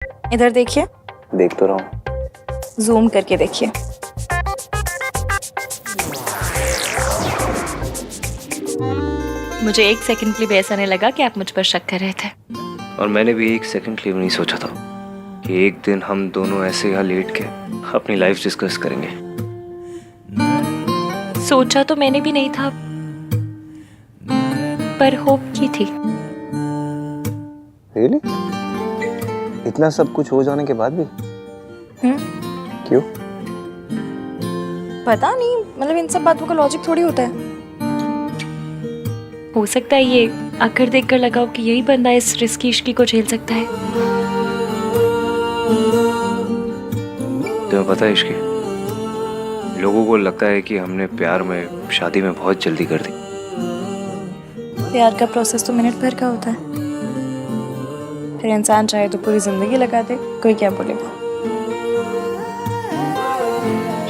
इधर देखिए। देख तो रहा हूँ। जूम करके देखिए। मुझे एक सेकंड के लिए भी ऐसा नहीं लगा कि आप मुझ पर शक कर रहे थे। और मैंने भी एक सेकंड के लिए भी नहीं सोचा था कि एक दिन हम दोनों ऐसे यहाँ लेट के अपनी लाइफ डिस्कस करेंगे। सोचा तो मैंने भी नहीं था, पर होप की थी। Really? इतना सब कुछ हो जाने के बाद भी? क्यों? पता नहीं, मतलब इन सब बातों का लॉजिक थोड़ी होता है। हो सकता है ये आकर देखकर लगाओ कि यही बंदा इस रिस्की इश्की को झेल सकता है। तुम्हें पता है इश्की, लोगों को लगता है कि हमने प्यार में शादी में बहुत जल्दी कर दी। प्यार का प्रोसेस तो मिनट भर का होता है। फिर इंसान चाहे तो पूरी जिंदगी लगा दे, कोई क्या बोलेगा।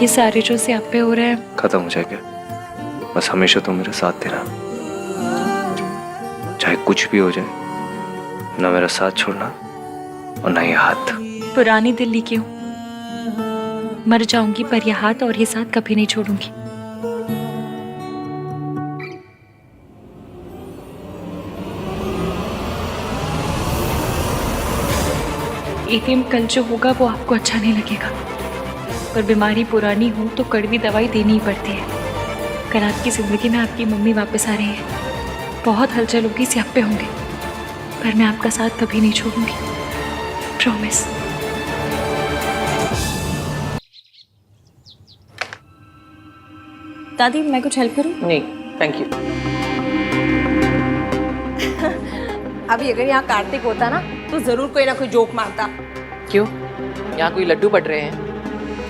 ये सारे जो स्यापे हो रहे हैं खत्म हो जाएगा। बस हमेशा तुम मेरा साथ देना, चाहे कुछ भी हो जाए, ना मेरा साथ छोड़ना और ना ये हाथ। पुरानी दिल्ली की हूँ, मर जाऊंगी पर यह हाथ और ये साथ कभी नहीं छोड़ूंगी। एटीएम कल जो होगा वो आपको अच्छा नहीं लगेगा, पर बीमारी पुरानी हो तो कड़वी दवाई देनी ही पड़ती है। कल आपकी जिंदगी में आपकी मम्मी वापस आ रही है। बहुत हलचल होगी, स्यापे होंगे, पर मैं आपका साथ कभी नहीं छोड़ूंगी, प्रॉमिस। दादी मैं कुछ हेल्प करूं? नहीं थैंक यू। अभी अगर यहाँ कार्तिक होता ना तो जरूर कोई ना कोई जोक मारता। क्यों, यहाँ कोई लड्डू बट रहे हैं?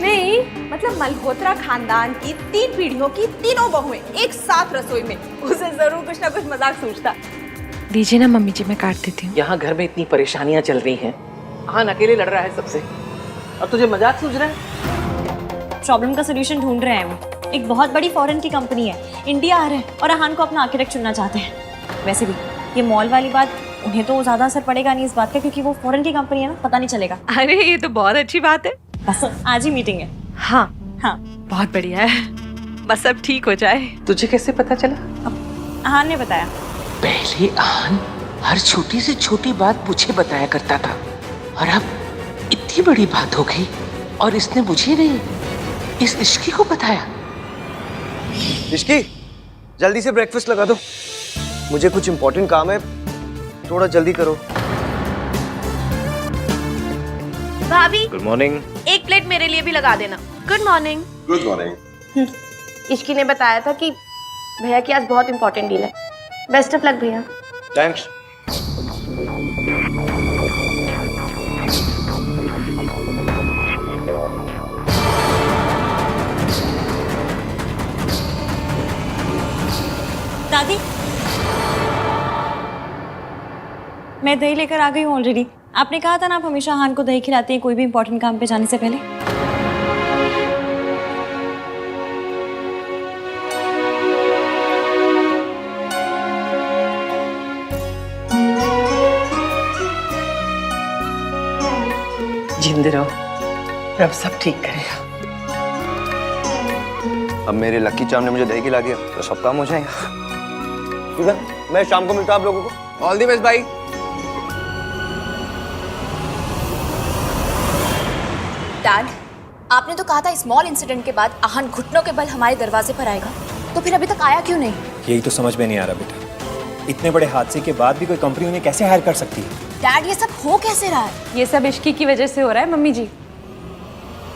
नहीं मतलब मल्होत्रा खानदान की 3 पीढ़ियों की तीनों बहुएं एक साथ रसोई में, उसे जरूर कुछ ना कुछ मजाक सूझता। दीजिए ना मम्मी जी, मैं काट देती हूँ। यहाँ घर में इतनी परेशानियाँ चल रही हैं, आहान अकेले लड़ रहा है सबसे और तुझे मजाक सूझ रहा है? प्रॉब्लम का सोल्यूशन ढूंढ रहे हैं वो। एक बहुत बड़ी फॉरेन की कंपनी है, इंडिया आ रहे हैं और आहान को अपना आर्किटेक्ट चुनना चाहते हैं। वैसे भी ये मॉल वाली बात उन्हें तो ज्यादा असर पड़ेगा नहीं इस बात का, क्योंकि वो फॉरेन की कंपनी है ना, पता नहीं चलेगा। अरे ये तो बहुत अच्छी बात है। बस आज ही मीटिंग है। हाँ हाँ बहुत बढ़िया है, बस अब ठीक हो जाए। तुझे कैसे पता चला? आहान ने बताया। पहले आहान हर छोटी से छोटी बात मुझे बताया करता था और अब इतनी बड़ी बात हो गई और इसने मुझे नहीं, इस इश्की को बताया। इश्की, जल्दी से ब्रेकफास्ट लगा दो, मुझे कुछ इंपॉर्टेंट काम है, थोड़ा जल्दी करो। भाभी गुड मॉर्निंग। एक प्लेट मेरे लिए भी लगा देना। Good morning. Good morning. Ishki ने बताया था कि भैया की आज बहुत इंपॉर्टेंट डील है। बेस्ट ऑफ लक भैया। थैंक्स। दादी मैं दही लेकर आ गई हूँ ऑलरेडी। आपने कहा था ना आप हमेशा आहान को दही खिलाती हैं कोई भी इंपॉर्टेंट काम पे जाने से पहले। जिंदे रहो, रब सब ठीक करेगा। अब मेरे लकी चार्म ने मुझे दही खिला दिया तो सब काम हो जाएगा। मैं शाम को मिलता हूँ आप लोगों को। ऑल द बेस्ट भाई। डैड, आपने तो कहा था स्मॉल इंसिडेंट के बाद आहान घुटनों के बल हमारे दरवाजे पर आएगा, तो फिर अभी तक आया क्यों नहीं? यही तो समझ में नहीं आ रहा बेटा, इतने बड़े हादसे के बाद भी कोई कंपनी उन्हें कैसे हायर कर सकती है? डैड ये सब हो कैसे रहा है? ये सब इश्की की वजह से हो रहा है मम्मी जी।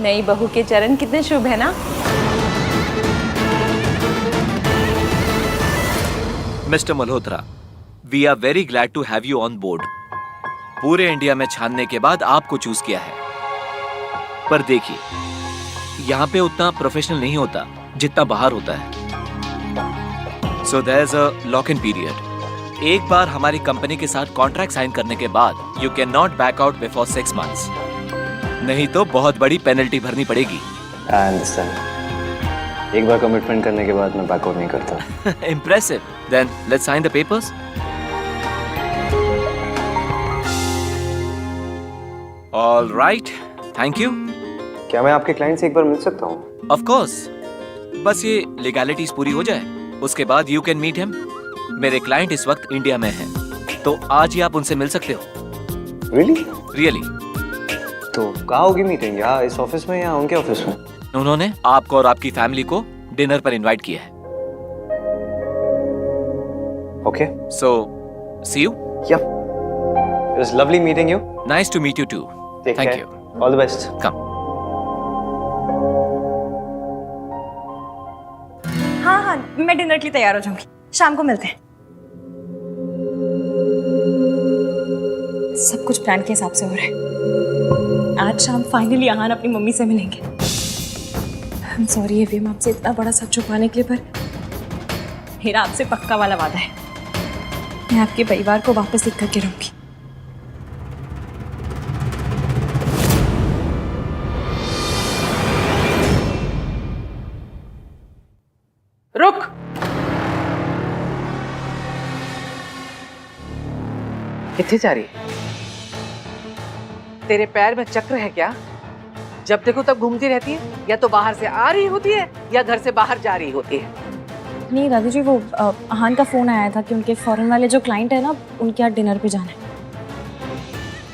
नई बहू के चरण कितने शुभ है ना। Mister Malhotra, we are very glad to have you on board. पूरे इंडिया में छानने के बाद आपको चूज किया है, पर देखिए यहाँ पे उतना प्रोफेशनल नहीं होता जितना बाहर होता है। So there is a lock in period. एक बार हमारी कंपनी के साथ कॉन्ट्रैक्ट साइन करने के बाद you can not back out before 6 months, नहीं तो बहुत बड़ी पेनल्टी भरनी पड़ेगी। I understand. एक बार कमिटमेंट करने के बाद मैं बैकआउट नहीं करता। Impressive. Then let's sign the papers. All right, thank you. क्या मैं आपके क्लाइंट से एक बार मिल सकता हूँ? ऑफ कोर्स, बस ये लीगैलिटीज पूरी हो जाए, उसके बाद यू कैन मीट हिम। मेरे क्लाइंट इस वक्त इंडिया में हैं, तो आज ही आप उनसे मिल सकते हो। रियली? रियली। तो कहाँ होगी मीटिंग, यहाँ इस ऑफिस में या उनके ऑफिस में? उन्होंने आपको और आपकी फैमिली को डिनर पर इनवाइट किया है। Okay. So see you. Yeah, it was lovely meeting you. Nice to meet you too. Thank you. All the best. Come. हाँ हाँ, मैं डिनर के लिए तैयार हो जाऊंगी, शाम को मिलते हैं। सब कुछ प्लान के हिसाब से हो रहा है। आज शाम फाइनली आहान अपनी मम्मी से मिलेंगे। आई एम सॉरी एवीएम, आपसे इतना बड़ा सच छुपाने के लिए, पर मेरा आपसे पक्का वाला वादा है, मैं आपके परिवार को वापस लिख करके रहूंगी। रुक। किथे जा रही? तेरे पैर में चक्र है क्या? जब देखो तब घूमती रहती है, या तो बाहर से आ रही होती है या घर से बाहर जा रही होती है। नहीं दादी जी, वो आहान का फोन आया था कि उनके फॉरेन वाले जो क्लाइंट है ना, उनके यहाँ डिनर पे जाना है।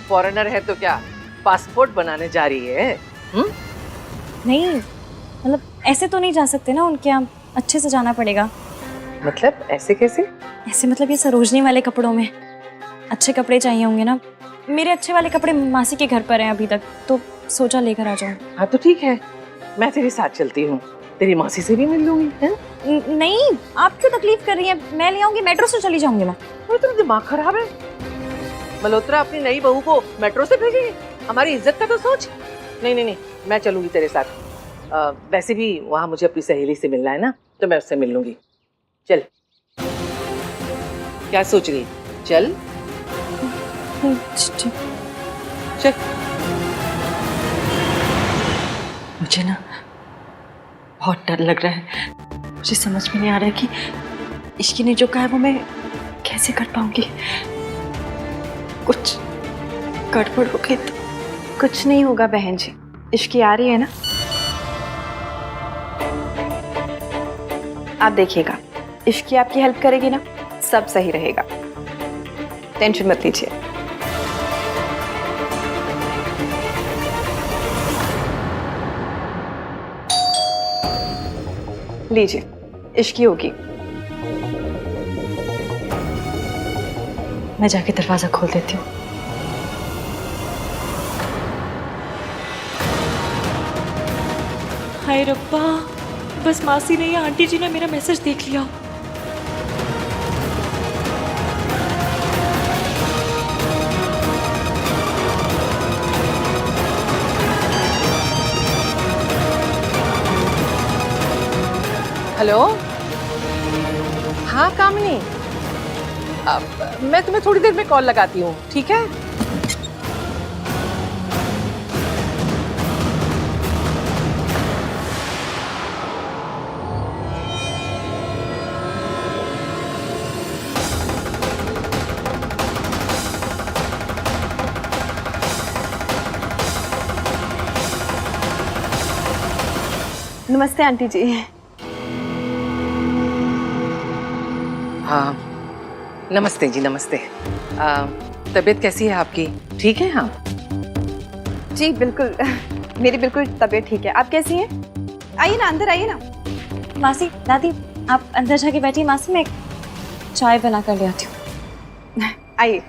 फॉरेनर है तो क्या पासपोर्ट बनाने जा रही है? नहीं मतलब ऐसे तो नहीं जा सकते ना, उनके यहाँ अच्छे से जाना पड़ेगा। मतलब ऐसे कैसे? ऐसे मतलब ये सरोजनी वाले कपड़ों में अच्छे कपड़े चाहिए होंगे ना। मेरे अच्छे वाले कपड़े मासी के घर पर हैं अभी तक, तो सोचा लेकर आ जाऊं। हाँ तो ठीक है, मैं तेरे साथ चलती हूँ, तेरी मासी से भी मिल लूंगी। नहीं, आप क्यों तकलीफ कर रही हैं? मैं ले आऊंगी, मेट्रो से चली जाऊंगी मैं। तेरा दिमाग खराब है? मल्होत्रा अपनी नई बहू को मेट्रो से भेजेगी? हमारी इज्जत का तो सोच। नहीं नहीं नहीं, मैं चलूंगी तेरे साथ। वैसे भी वहाँ मुझे अपनी सहेली से मिलना है ना, तो मैं उससे मिल लूंगी। चल। क्या सोच रही? चल चल। मुझे ना बहुत डर लग रहा है। मुझे समझ में नहीं आ रहा है कि इश्की ने जो कहा है वो मैं कैसे कर पाऊंगी। कुछ गड़बड़ हो गई तो। कुछ नहीं होगा बहन जी, इश्की आ रही है ना, आप देखिएगा, इश्की आपकी हेल्प करेगी ना, सब सही रहेगा, टेंशन मत लीजिए। लीजिए, इश्की होगी। मैं जाके दरवाजा खोल देती हूँ। हाय रब्बा, बस मासी ने या आंटी जी ने मेरा मैसेज देख लिया। हेलो, हाँ कामिनी, मैं तुम्हें थोड़ी देर में कॉल लगाती हूँ, ठीक है? नमस्ते आंटी जी। हाँ नमस्ते जी, नमस्ते। तबीयत कैसी है आपकी? ठीक है? हाँ जी बिल्कुल, मेरी बिल्कुल तबीयत ठीक है। आप कैसी हैं? आइए ना, अंदर आइए ना। मासी, दादी, आप अंदर जाके बैठिए। मासी, मैं चाय बना कर ले आती हूँ। आइए।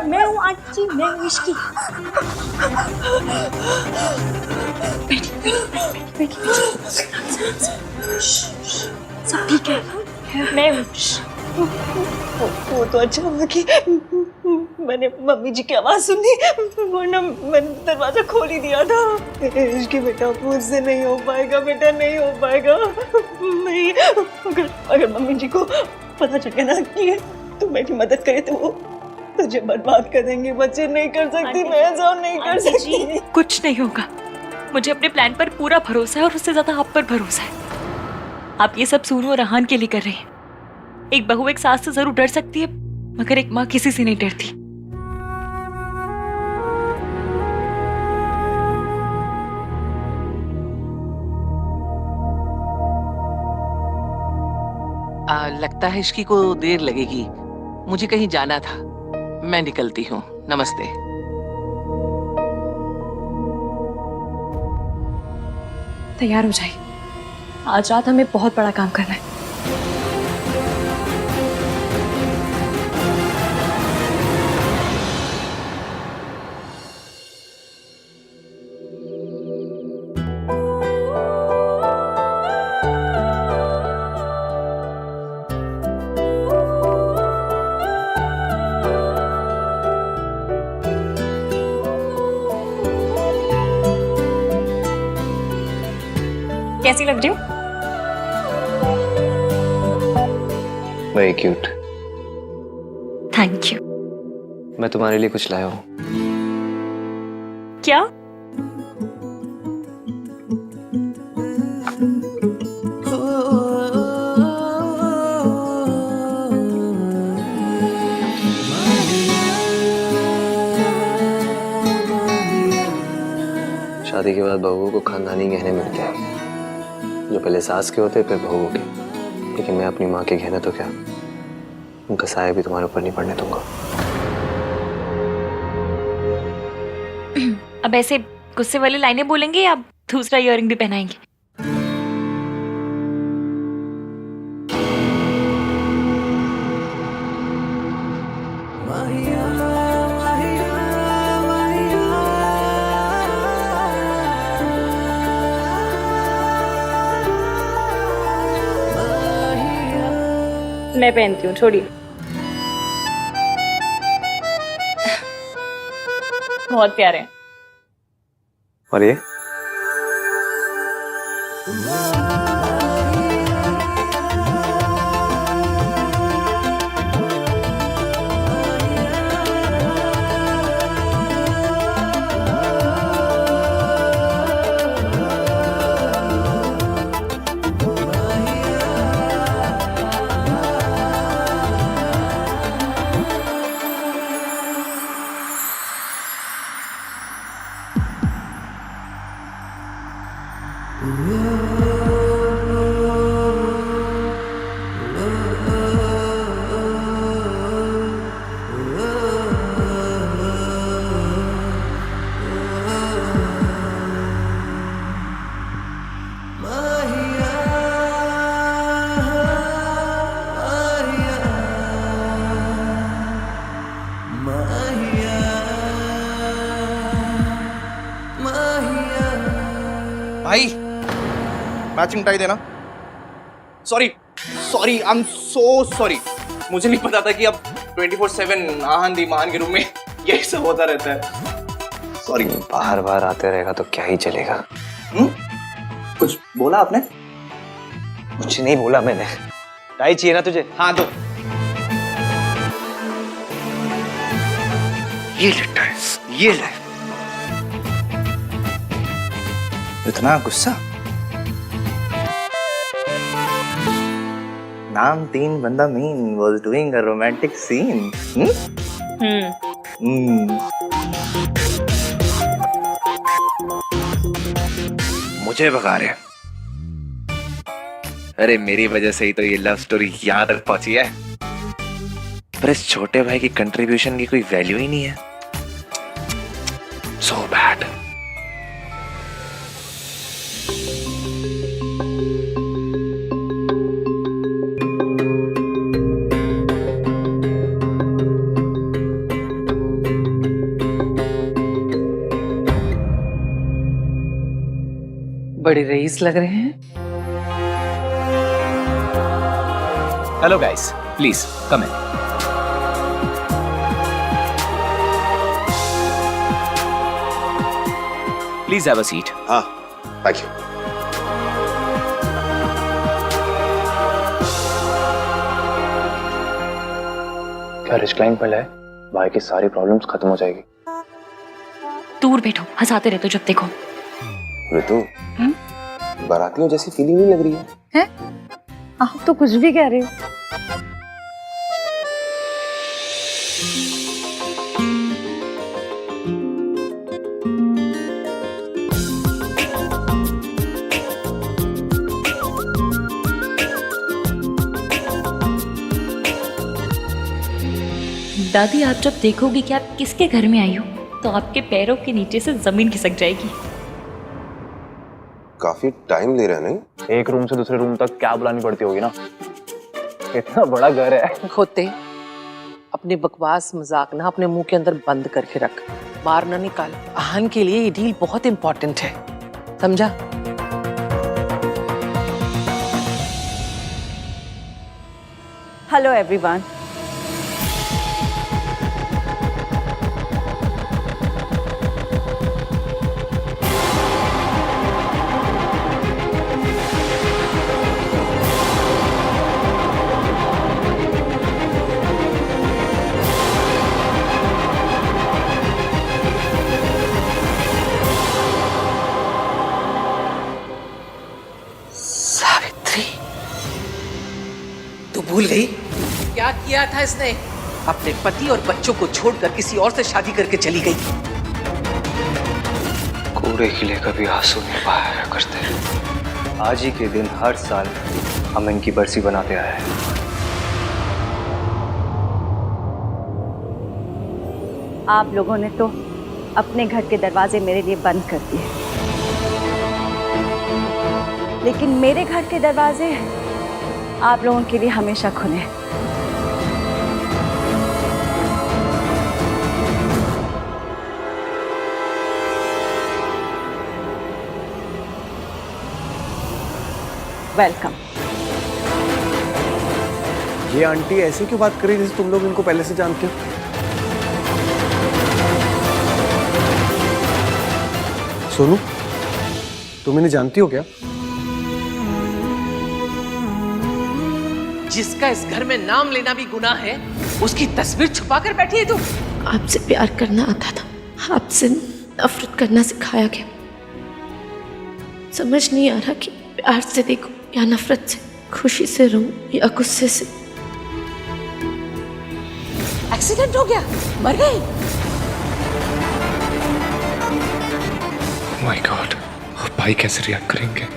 मैं हूँ आंटी जी, मैं हूँ इश्की। बैठी। सब ठीक है, मैं हूँ। वो तो अच्छा हुआ कि मैंने मम्मी जी की आवाज सुनी, वरना मैंने दरवाजा खोल ही दिया था। इश्की बेटा, मुझसे नहीं हो पाएगा बेटा, नहीं हो पाएगा। नहीं, अगर मम्मी जी को पता चल गया ना कि तू मेरी मदद करे तो वो तुझे बर्बाद कर देंगे। बच्चे नहीं कर सकती, मैं ऐसा नहीं कर सकती। कुछ नहीं होगा, मुझे अपने प्लान पर पूरा भरोसा है और उससे ज्यादा आप पर भरोसा है। आप ये सब सूनू और रहान के लिए कर रही हैं। एक बहू एक सास से जरूर डर सकती है, मगर एक माँ किसी से नहीं डरती। लगता है इश्की को देर लगेगी, मुझे कहीं जाना था, मैं निकलती हूँ। नमस्ते। तैयार हो जाइए, आज रात हमें बहुत बड़ा काम करना है। कैसी लग रही हूँ? Very cute. Thank you. मैं तुम्हारे लिए कुछ लाया हूँ। क्या? शादी के बाद बहुओं को खानदानी गहने मिलते हैं, जो पहले सास के होते फिर बहुओं के। लेकिन मैं अपनी माँ के गहने तो क्या, उनका साया भी तुम्हारे ऊपर नहीं पड़ने दूंगा। अब ऐसे गुस्से वाली लाइनें बोलेंगे या दूसरा इयररिंग भी पहनाएंगे? मैं पहनती हूँ, छोड़िए। बहुत प्यारे हैं। और ये भाई मैचिंग टाई देना। Sorry sorry, I am so sorry. मुझे नहीं पता था कि अब 24/7 आहन दी मान के रूम में यही सब होता रहता है। सॉरी। बाहर बाहर आते रहेगा तो क्या ही चलेगा। कुछ बोला आपने? कुछ नहीं बोला मैंने। टाई चाहिए ना तुझे? हाँ दो। ये ले टाई, ये ले। इतना गुस्सा? नाम 3 बंदा mean was doing a romantic scene. मुझे भगा रहे। अरे मेरी वजह से ही तो ये लव स्टोरी यहाँ तक पहुंची है, पर इस छोटे भाई की कंट्रीब्यूशन की कोई वैल्यू ही नहीं है। So bad. बड़े रईस लग रहे हैं। Hello guys, please come in. Please have a seat. हाँ थैंक यू। क्या रिस्क्लाइन पर है? भाई की सारी प्रॉब्लम्स खत्म हो जाएगी। दूर बैठो, हंसाते रहते हो जब देखो। ऋतु, बारातियों जैसी फीलिंग नहीं लग रही है? आप तो कुछ भी कह रहे हो। दादी, आप जब देखोगी कि आप किसके घर में आई हो तो आपके पैरों के नीचे से जमीन खिसक जाएगी। काफी टाइम ले रहे हैं नहीं? एक रूम से दूसरे रूम तक क्या बुलानी पड़ती होगी ना, इतना बड़ा घर है। खोते, अपने बकवास मजाक ना अपने मुंह के अंदर बंद करके रख, बाहर ना निकाल। आहन के लिए ये डील बहुत इंपॉर्टेंट है, समझा? Hello everyone. सावित्री, तू भूल गई क्या किया था इसने? अपने पति और बच्चों को छोड़कर किसी और से शादी करके चली गई। कूड़े के लिए कभी आंसू नहीं बहाया करते। आज ही के दिन हर साल हम इनकी बरसी बनाते आए हैं। आप लोगों ने तो अपने घर के दरवाजे मेरे लिए बंद कर दिए, लेकिन मेरे घर के दरवाजे आप लोगों के लिए हमेशा खुले हैं। वेलकम। ये आंटी ऐसे क्यों बात कर रही है जैसे तुम लोग इनको पहले से जानते हो? सोनू, तुम इन्हें जानती हो क्या? जिसका इस घर में नाम लेना भी गुनाह है, उसकी तस्वीर छुपा कर बैठी है तू। आपसे प्यार करना आता था, आपसे नफरत करना सिखाया गया। समझ नहीं आ रहा कि प्यार से देखो या नफरत से, खुशी से रहूं या गुस्से से। एक्सीडेंट हो गया, मर गई। माय गॉड, अब भाई कैसे रिएक्ट करेंगे?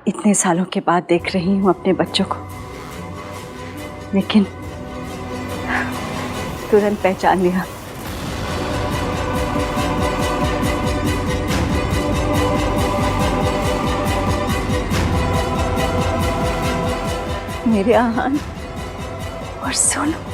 इतने सालों के बाद देख रही हूँ अपने बच्चों को, लेकिन तुरंत पहचान लिया। मेरे आहान और सोनू।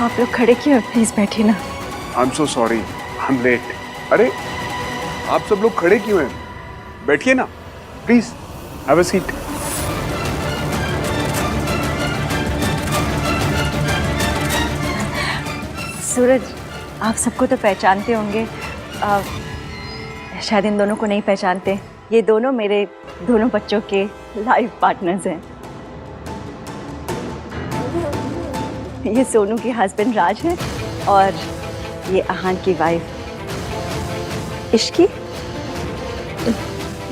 आप लोग खड़े क्यों? प्लीज बैठिए ना। I am so sorry, I am late. अरे आप सब लोग खड़े क्यों हैं? बैठिए ना please, have a seat. Suraj, आप सबको तो पहचानते होंगे, शायद इन दोनों को नहीं पहचानते। ये दोनों मेरे दोनों बच्चों के लाइफ पार्टनर्स हैं। ये सोनू के हस्बैंड राज हैं और ये आहान की वाइफ इश्की।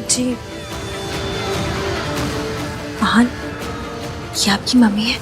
जी, आहान, ये आपकी मम्मी है?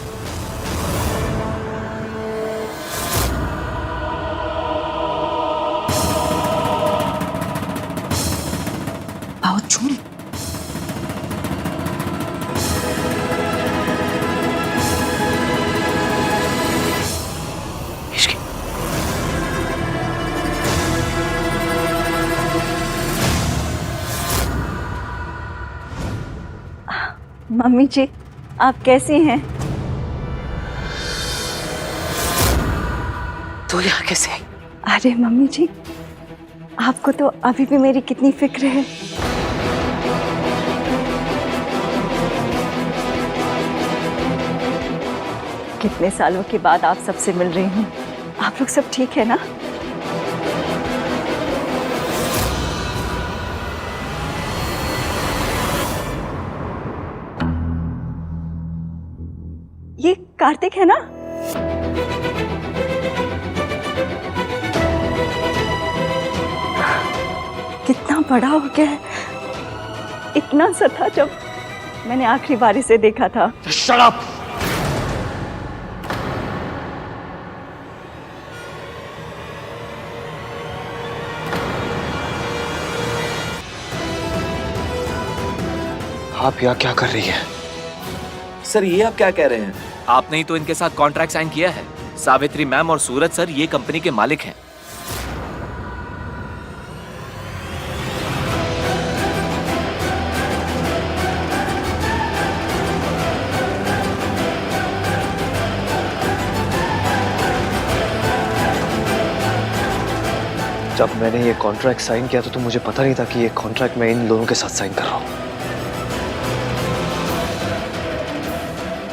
मम्मी जी, आप कैसी हैं? तू यहाँ कैसे आई? अरे मम्मी जी, आपको तो अभी भी मेरी कितनी फिक्र है। कितने सालों के बाद आप सबसे मिल रही हूँ। आप लोग सब ठीक है ना? ये कार्तिक है ना? कितना बड़ा हो गया है। इतना सा था जब मैंने आखिरी बार इसे देखा था। Shut up! आप यहाँ क्या कर रही है? सर ये आप क्या कह रहे हैं? आपने ही तो इनके साथ कॉन्ट्रैक्ट साइन किया है। सावित्री मैम और सूरज सर ये कंपनी के मालिक हैं। जब मैंने ये कॉन्ट्रैक्ट साइन किया तो मुझे पता नहीं था कि ये कॉन्ट्रैक्ट मैं इन लोगों के साथ साइन कर रहा हूँ।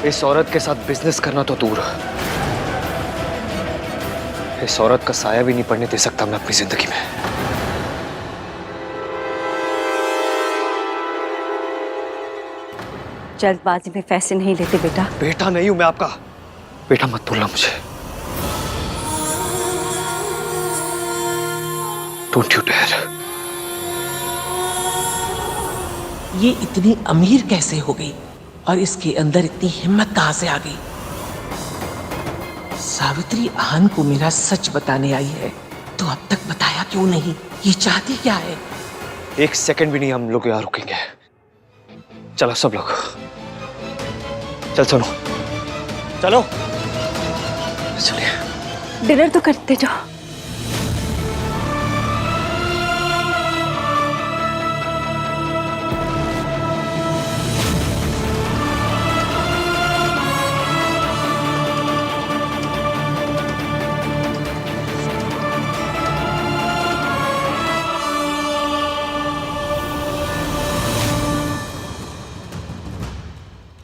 इस औरत के साथ बिजनेस करना तो दूर, इस औरत का साया भी नहीं पड़ने दे सकता मैं अपनी जिंदगी में। जल्दबाजी में फैसले नहीं लेते बेटा। बेटा नहीं हूं मैं आपका। बेटा मत बोलना मुझे। Don't you dare. ये इतनी अमीर कैसे हो गई और इसके अंदर इतनी हिम्मत कहां से आ गई? सावित्री आहन को मेरा सच बताने आई है तो अब तक बताया क्यों नहीं? ये चाहती क्या है? एक सेकंड भी नहीं हम लोग यहाँ रुकेंगे। चलो सब लोग, चल सुनो, चलो चलिए। डिनर तो करते जाओ।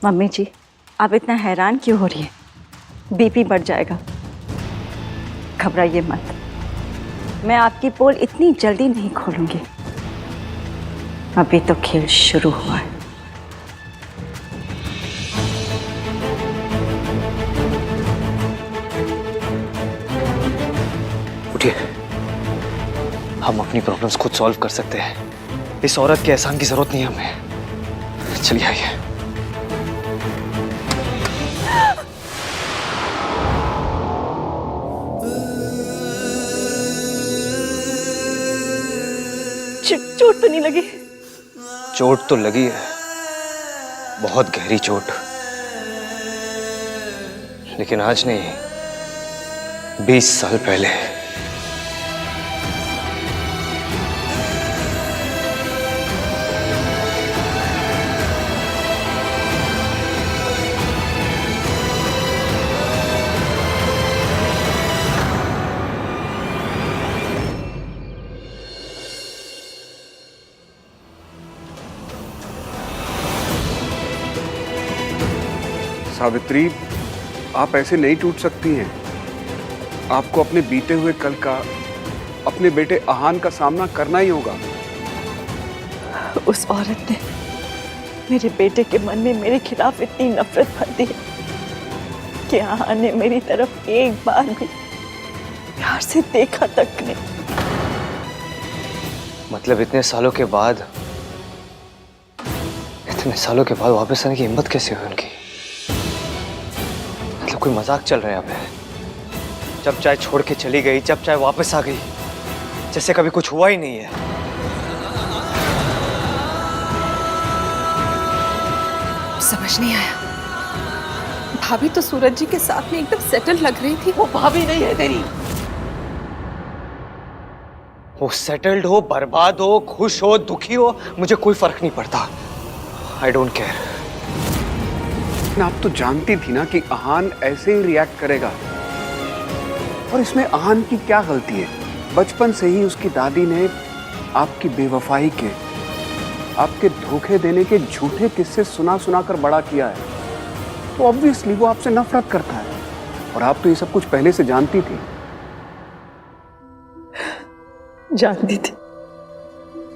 मम्मी जी, आप इतना हैरान क्यों हो रही है? बीपी बढ़ जाएगा। घबराइए मत, मैं आपकी पोल इतनी जल्दी नहीं खोलूंगी। अभी तो खेल शुरू हुआ है। उठिए, हम अपनी प्रॉब्लम्स खुद सॉल्व कर सकते हैं। इस औरत के एहसान की जरूरत नहीं है हमें। चलिए आइए। चोट तो नहीं लगी? चोट तो लगी है, बहुत गहरी चोट, लेकिन आज नहीं, 20 साल पहले। सावित्री, आप ऐसे नहीं टूट सकती हैं। आपको अपने बीते हुए कल का, अपने बेटे आहान का सामना करना ही होगा। उस औरत ने मेरे बेटे के मन में मेरे खिलाफ इतनी नफरत भर दी कि आहान ने मेरी तरफ एक बार भी प्यार से देखा तक नहीं। मतलब इतने सालों के बाद वापस आने की हिम्मत कैसे हुई उनकी? मतलब कोई मजाक चल रहा है यहाँ पे? जब चाहे छोड़ के चली गई, जब चाहे वापस आ गई, जैसे कभी कुछ हुआ ही नहीं है। समझ नहीं आया। भाभी तो सूरज जी के साथ में एकदम सेटल लग रही थी। वो भाभी नहीं है तेरी। वो सेटल्ड हो, बर्बाद हो, खुश हो, दुखी हो, मुझे कोई फर्क नहीं पड़ता। I don't care. आप तो जानती थी ना कि आहान ऐसे ही रिएक्ट करेगा। और इसमें आहान की क्या गलती है? बचपन से ही उसकी दादी ने आपकी बेवफाई के, आपके धोखे देने के झूठे किस्से सुना सुना कर बड़ा किया है। तो ऑब्वियसली वो आपसे नफरत करता है। और आप तो ये सब कुछ पहले से जानती थी। जानती थी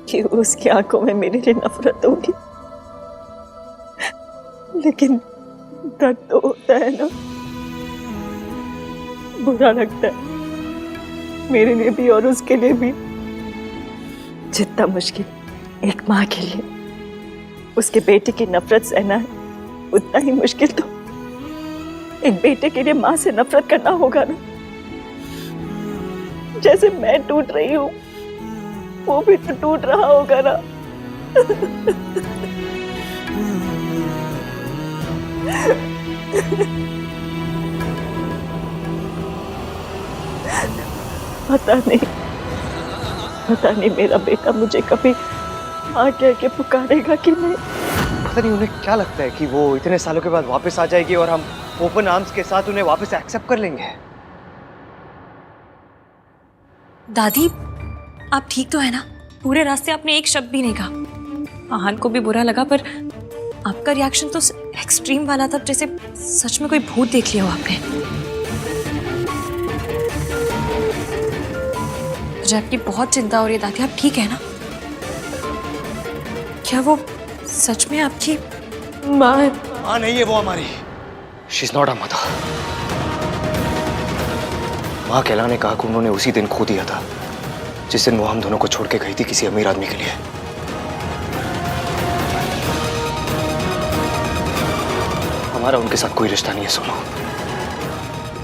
कि उसकी आंखों में मेरे लिए नफरत होगी, लेकिन दर्द तो होता है ना, बुरा लगता है मेरे लिए भी और उसके लिए भी। जितना मुश्किल एक माँ के लिए उसके बेटे की नफरत सहना है, उतना ही मुश्किल तो एक बेटे के लिए माँ से नफरत करना होगा ना। जैसे मैं टूट रही हूँ, वो भी तो टूट रहा होगा ना। पता नहीं मेरा बेटा मुझे कभी माँ कह के पुकारेगा कि नहीं। पता नहीं उन्हें क्या लगता है कि वो इतने सालों के बाद वापस आ जाएगी और हम ओपन आर्म्स के साथ उन्हें वापस एक्सेप्ट कर लेंगे। दादी, आप ठीक तो है ना? पूरे रास्ते आपने एक शब्द भी नहीं कहा। आहान को भी बुरा लगा, पर आपका रिएक्शन तो एक्सट्रीम वाला था, जैसे सच में कोई भूत देख लिया हो आपने। मुझे आपकी बहुत चिंता हो रही है दादी, आप ठीक है ना? क्या वो सच में आपकी माँ? माँ नहीं है वो हमारी। She is not a mother. माँ कहलाने का हक उन्होंने उसी दिन खो दिया था जिस दिन वो हम दोनों को छोड़ के गई थी किसी अमीर आदमी के लिए। हमारा उनके साथ कोई रिश्ता नहीं है सोनू।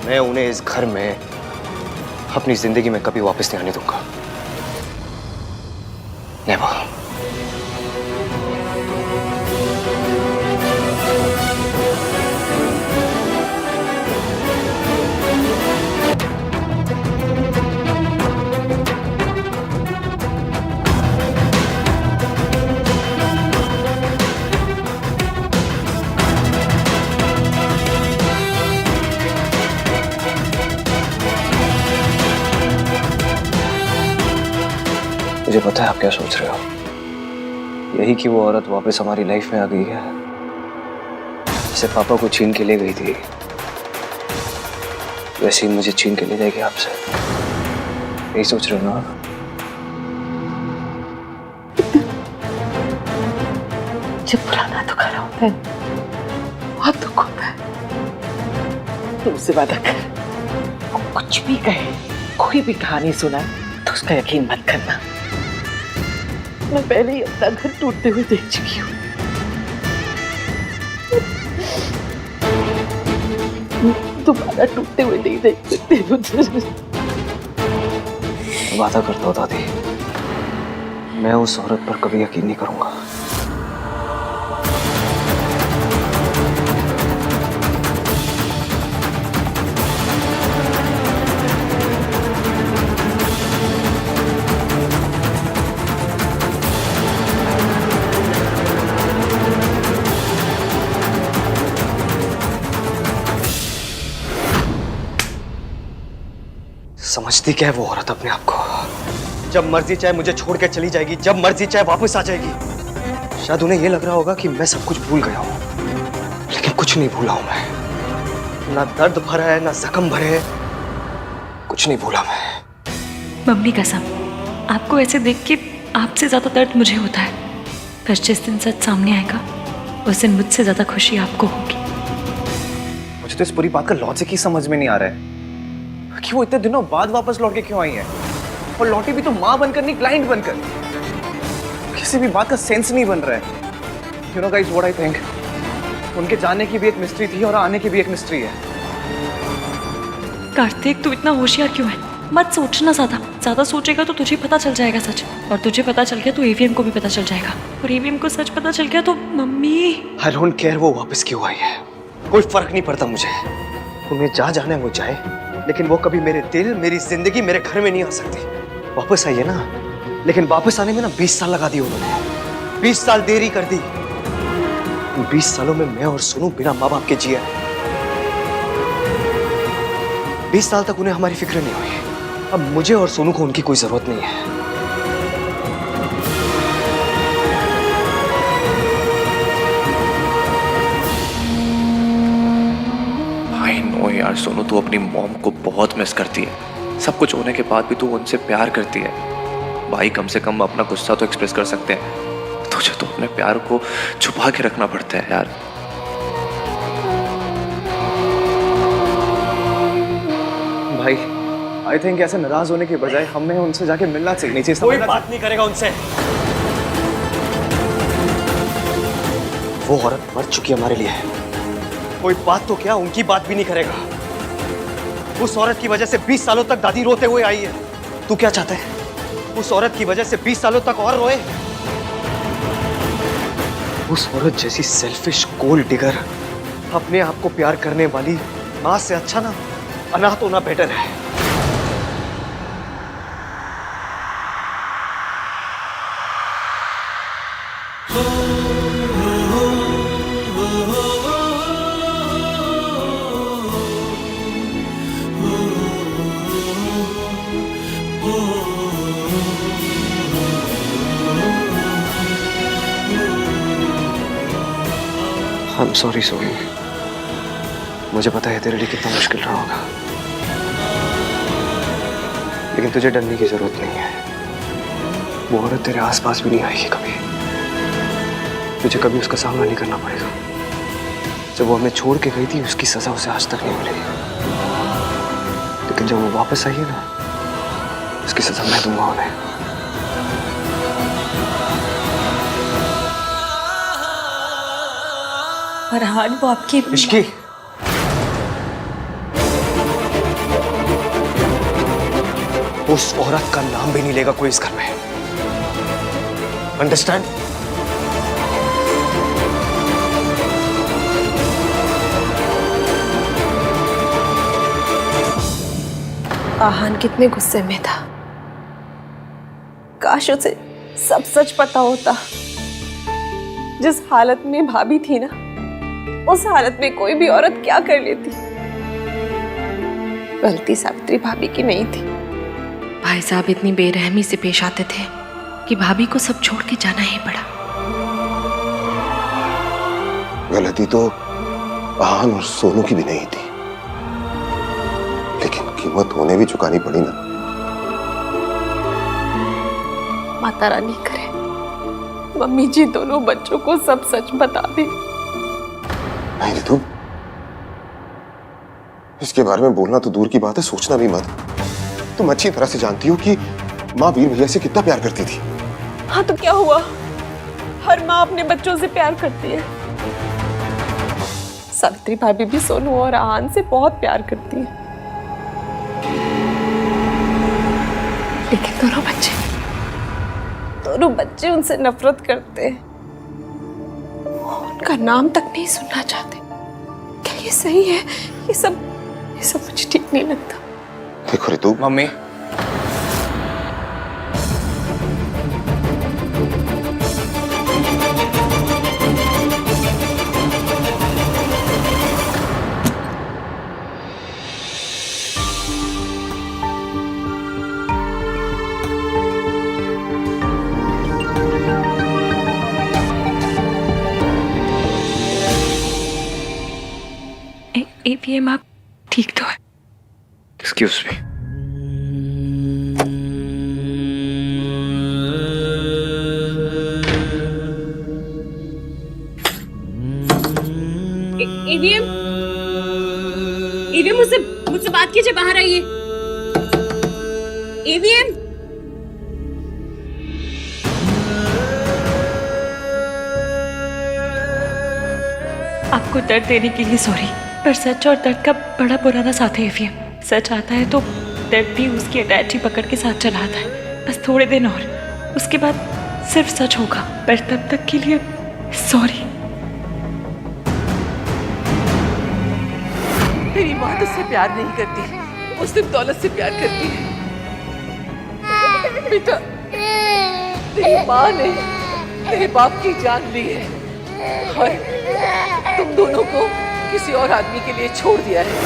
मैं उन्हें इस घर में अपनी जिंदगी में कभी वापस नहीं आने दूंगा। नेवर। मुझे पता है आप क्या सोच रहे हो। यही कि वो औरत वापस हमारी लाइफ में आ गई है, जिसे पापा को छीन के ले गई थी, वैसे ही मुझे छीन के ले जाएगी आपसे। यही सोच रहे हो ना? जब पुराना दुख खड़ा होता है, बहुत दुख होता है। तुमसे वादा कर, वो कुछ भी कहे, कोई भी कहानी सुना तो उसका यकीन मत करना। मैं पहले ही अपना घर टूटते हुए देख चुकी हूँ। दोबारा टूटते हुए नहीं देख सकते। वादा करता हूँ दादी, मैं उस औरत पर कभी यकीन नहीं करूंगा। समझती क्या है वो औरत अपने आप को? जब मर्जी चाहे मुझे छोड़ के चली जाएगी, जब मर्जी चाहे वापस आ जाएगी। शायद उन्हें यह लग रहा होगा कि मैं सब कुछ भूल गया हूं, लेकिन कुछ नहीं भूला हूं मैं। ना दर्द भरा है, ना जख्म भरे हैं, कुछ नहीं भूला मैं। मम्मी कसम, आपको ऐसे देख के आपसे ज्यादा दर्द मुझे होता है। पर जिस दिन सच सामने आएगा, उस दिन मुझसे ज्यादा खुशी आपको होगी। मुझे तो इस पूरी बात का लॉजिक ही समझ में नहीं आ रहा है कि वो इतने दिनों बाद वापस लौट के क्यों आई है, और लौटी भी तो माँ बनकर नहीं, क्लाइंट बनकर। किसी भी बात का सेंस नहीं बन रहा है। You know guys what I think, उनके जाने की भी एक मिस्ट्री थी और आने की भी एक मिस्ट्री है। कार्तिक, तू इतना होशियार क्यों है? मत सोचना ज्यादा सोचेगा तो तुझे पता चल जाएगा सच, और तुझे पता चल गया तो एवीएम को भी पता चल जाएगा, और एवीएम को सच पता चल गया तो मम्मी। आई डोंट केयर वो वापस क्यों आई है, कोई फर्क नहीं पड़ता मुझे। उन्हें जहाँ जाना है वो जाए, लेकिन वो कभी मेरे दिल, मेरी जिंदगी, मेरे घर में नहीं आ सकती। वापस आइए ना, लेकिन वापस आने में ना 20 साल लगा दिए उन्होंने। 20 साल देरी कर दी। 20 सालों में मैं और सोनू बिना माँ बाप के जिए। 20 साल तक उन्हें हमारी फिक्र नहीं हुई। अब मुझे और सोनू को उनकी कोई जरूरत नहीं है। आई नो यार सोनू, तू अपनी मॉम को बहुत मिस करती है। सब कुछ होने के बाद भी तू उनसे प्यार करती है। भाई कम से कम अपना गुस्सा तो एक्सप्रेस कर सकते हैं। तुझे तो अपने प्यार को छुपा के रखना पड़ता है यार। भाई आई थिंक ऐसे नाराज होने के बजाय हमें उनसे जाके मिलना चाहिए। कोई बात नहीं करेगा उनसे। वो औरत मर चुकी हमारे लिए। कोई बात तो क्या, उनकी बात भी नहीं करेगा। उस औरत की वजह से 20 सालों तक दादी रोते हुए आई है। तू क्या चाहता है? उस औरत की वजह से 20 सालों तक और रोए? उस औरत जैसी सेल्फिश गोल्ड डिगर अपने आप को प्यार करने वाली मां से अच्छा ना अनाथ होना बेटर है। I'm sorry Soni. मुझे पता है तेरे लिए कितना मुश्किल रहा होगा, लेकिन तुझे डरने की जरूरत नहीं है। वो औरत तेरे आसपास भी नहीं आएगी कभी। तुझे कभी उसका सामना नहीं करना पड़ेगा। जब वो हमें छोड़ के गई थी, उसकी सजा उसे आज तक नहीं मिली, लेकिन जब वो वापस आई है ना, उसकी सजा मैं दूंगा उन्हें। फरहान, वो आपकी इश्की, उस औरत का नाम भी नहीं लेगा कोई इस घर में। अंडरस्टैंड? आहान कितने गुस्से में था। काश उसे सब सच पता होता। जिस हालत में भाभी थी ना, उस हालत में कोई भी औरत क्या कर लेती। गलती सावित्री भाभी की नहीं थी। भाई साहब इतनी बेरहमी से पेश आते थे कि भाभी को सब छोड़ के जाना ही पड़ा। गलती तो आहान और सोनू की भी नहीं थी, लेकिन कीमत उन्हें भी चुकानी पड़ी ना। माता रानी करे मम्मी जी दोनों बच्चों को सब सच बता दे। नहीं रितु, इसके बारे में बोलना तो दूर की बात है, सोचना भी मत। तुम अच्छी तरह से जानती हो कि माँ वीर भैया से कितना प्यार करती थी। हाँ तो क्या हुआ? हर माँ अपने बच्चों से प्यार करती है। सावित्री भाभी भी सोनू और आहान से बहुत प्यार करती है, लेकिन दोनों बच्चे उनसे नफरत करते हैं। उनका नाम तक नहीं सुनना चाहते। क्या ये सही है? ये सब मुझे ठीक नहीं लगता। देखो रितु, मम्मी, एवीएम आप ठीक तो है? Excuse me. एवीएम मुझसे बात कीजिए, बाहर आइए। एवीएम, आपको दर्द देने के लिए सॉरी, पर सच और दर्द का बड़ा पुराना साथ है एवीएम। सच आता है तो दर्द भी उसकी अटैची पकड़ के साथ चला आता है। बस थोड़े दिन और, उसके बाद सिर्फ सच होगा, पर तब तक के लिए सॉरी। तेरी माँ तुझसे प्यार नहीं करती, वो सिर्फ दौलत से प्यार करती है। बेटा, तेरी माँ ने तेरे बाप की जान ली है, और तुम दोनों को किसी और आदमी के लिए छोड़ दिया है।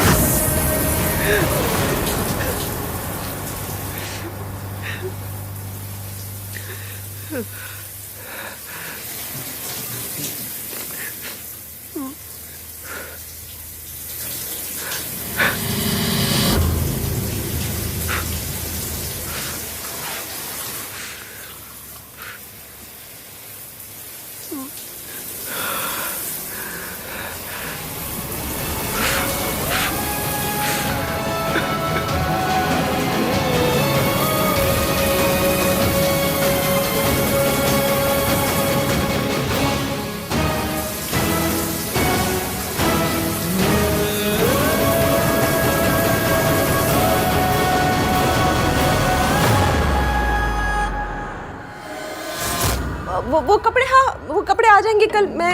वो कपड़े, हाँ वो कपड़े आ जाएंगे कल, मैं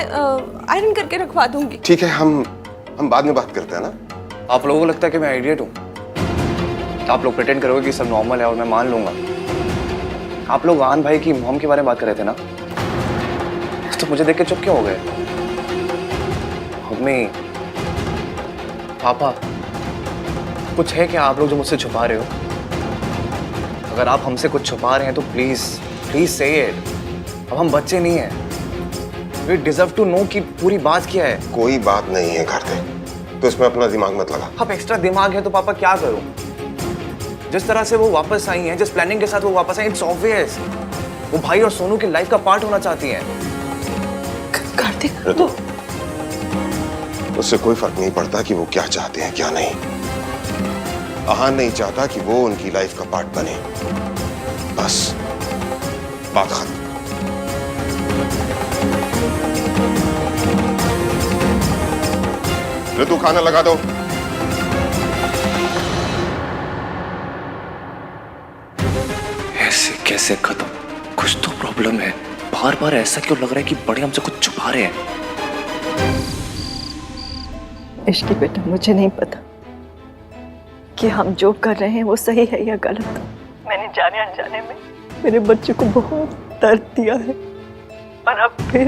आयरन करके रखवा दूंगी। ठीक है, हम बाद में बात करते हैं ना। आप लोगों को लगता है कि मैं आइडियट हूँ? आप लोग प्रिटेंड करोगे कि सब नॉर्मल है और मैं मान लूंगा। आप लोग आहान भाई की मॉम के बारे में बात कर रहे थे ना, तो मुझे देख के चुप क्यों हो गए? मम्मी, पापा, कुछ है क्या आप लोग जो मुझसे छुपा रहे हो? अगर आप हमसे कुछ छुपा रहे हैं तो प्लीज प्लीज से इट। अब हम बच्चे नहीं हैं। We deserve to know कि पूरी बात क्या है। कोई बात नहीं है कार्तिक, तो इसमें अपना दिमाग मत लगा। अब एक्स्ट्रा दिमाग है तो पापा क्या करूं? जिस तरह से वो वापस आई हैं, जिस प्लानिंग के साथ वो वापस आई, इट्स ऑब्वियस वो भाई और सोनू की लाइफ का पार्ट होना चाहती हैं। कार्तिक, तो उससे कोई फर्क नहीं पड़ता कि वो क्या चाहते हैं क्या नहीं। आहान नहीं चाहता कि वो उनकी लाइफ का पार्ट बने, बस बात खत्म। ऋतु, खाना लगा दो। ऐसे कैसे खत्म? कुछ तो प्रॉब्लम है। बार बार ऐसा क्यों लग रहा है कि बड़े हमसे कुछ छुपा रहे हैं? इश्की बेटा, मुझे नहीं पता कि हम जो कर रहे हैं वो सही है या गलत। मैंने जाने अनजाने में मेरे बच्चे को बहुत दर्द दिया है और अब फिर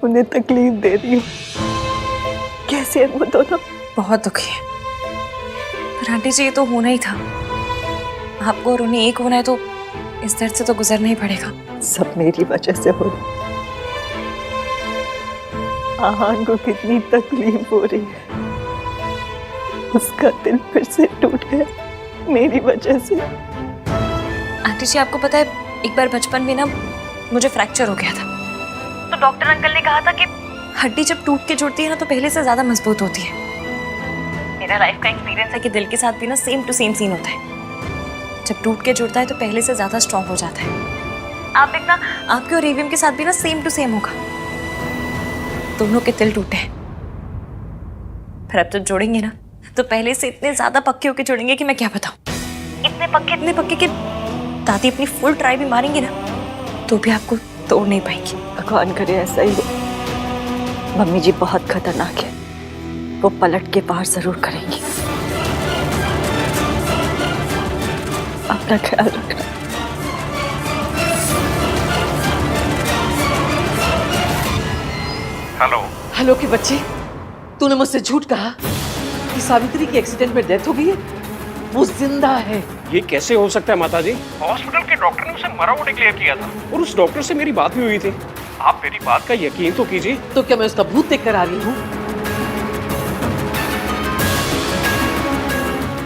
उन्हें तकलीफ दे रही हूँ। कैसे है वो दोनों? बहुत दुखी है, पर आंटी जी ये तो होना ही था। आपको और उन्हें एक होना है तो इस दर्द से तो गुजरना ही पड़ेगा। सब मेरी वजह से हो रहा। आहान को कितनी तकलीफ हो रही है, उसका दिल फिर से टूट गया मेरी वजह से। आंटी जी आपको पता है, एक बार बचपन में ना मुझे फ्रैक्चर हो गया था, तो डॉक्टर अंकल ने कहा था कि हड्डी जब टूट के जुड़ती है ना तो पहले से ज्यादा मजबूत होती है। मेरा लाइफ का एक्सपीरियंस है कि दिल के साथ भी ना सेम टू सेम सीन होता है। जब टूट के जुड़ता है तो पहले से ज्यादा स्ट्रांग हो जाता है। आप देखना, आपके और एवीएम के साथ भी ना सेम टू सेम होगा। दोनों के दिल टूटे हैं, पर अब तो जोड़ेंगे ना तो पहले से इतने ज्यादा पक्के होके जुड़ेंगे कि मैं क्या बताऊं। इतने पक्के कि दादी अपनी फुल ट्राई भी मारेंगी ना तो भी आपको तोड़ नहीं पाएंगी। भगवान करे ऐसा ही हो। मम्मी जी बहुत खतरनाक है, वो पलट के पार जरूर करेंगी। अपना ख्याल रखना। हेलो हेलो के बच्चे, तूने मुझसे झूठ कहा कि सावित्री की एक्सीडेंट में डेथ हो गई है। वो जिंदा है। ये कैसे हो सकता है माताजी? हॉस्पिटल के डॉक्टर ने उसे मरा हुआ डिक्लेयर किया था और उस डॉक्टर से मेरी बात भी हुई थी। आप मेरी बात का यकीन तो कीजिए। तो क्या मैं उसका भूत देख कर आ रही हूँ?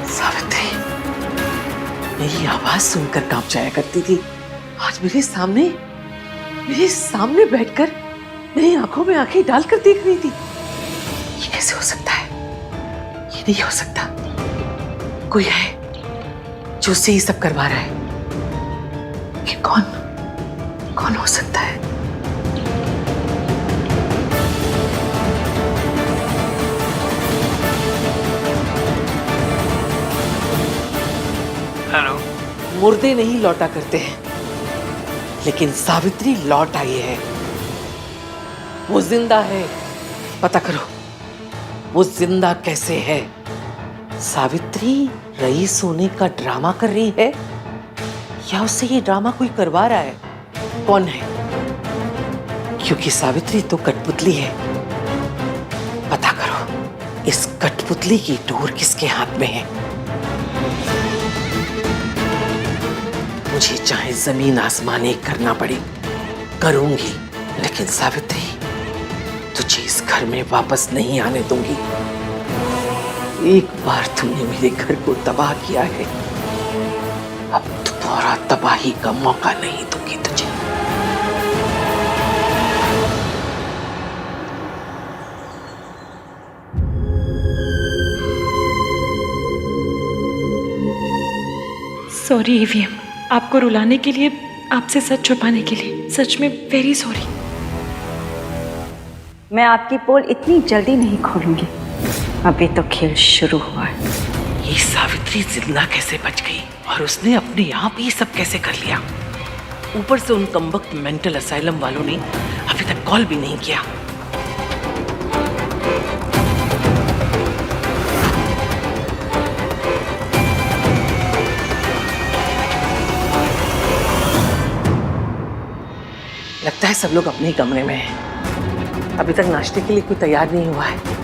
सावित्री मेरी आवाज सुनकर कांप जाया करती थी, आज मेरे सामने बैठकर मेरी आंखों में आंखें डालकर देख रही थी। ये कैसे हो सकता है? ये नहीं हो सकता। कोई है जो उससे ये सब करवा रहा है। ये कौन हो सकता है? हेलो। मुर्दे नहीं लौटा करते हैं, लेकिन सावित्री लौट आई है। वो जिंदा है। पता करो वो जिंदा कैसे है। सावित्री रईस होने का ड्रामा कर रही है या उससे ये ड्रामा कोई करवा रहा है? कौन है? क्योंकि सावित्री तो कठपुतली है। पता करो इस कठपुतली की डोर किसके हाथ में है। मुझे चाहे जमीन आसमान एक करना पड़े करूंगी, लेकिन सावित्री तुझे इस घर में वापस नहीं आने दूंगी। एक बार तूने मेरे घर को तबाह किया है, अब दोबारा तबाही का मौका नहीं दूंगी तुझे। सॉरी ईवीएम, आपको रुलाने के लिए, आपसे सच छुपाने के लिए, सच में वेरी सॉरी। मैं आपकी पोल इतनी जल्दी नहीं खोलूंगी, अभी तो खेल शुरू हुआ है। ये सावित्री जिंदा कैसे बच गई और उसने अपने आप ये सब कैसे कर लिया? ऊपर से उन कमबख्त मेंटल असाइलम वालों ने अभी तक कॉल भी नहीं किया। लगता है सब लोग अपने ही कमरे में हैं। अभी तक नाश्ते के लिए कोई तैयार नहीं हुआ है।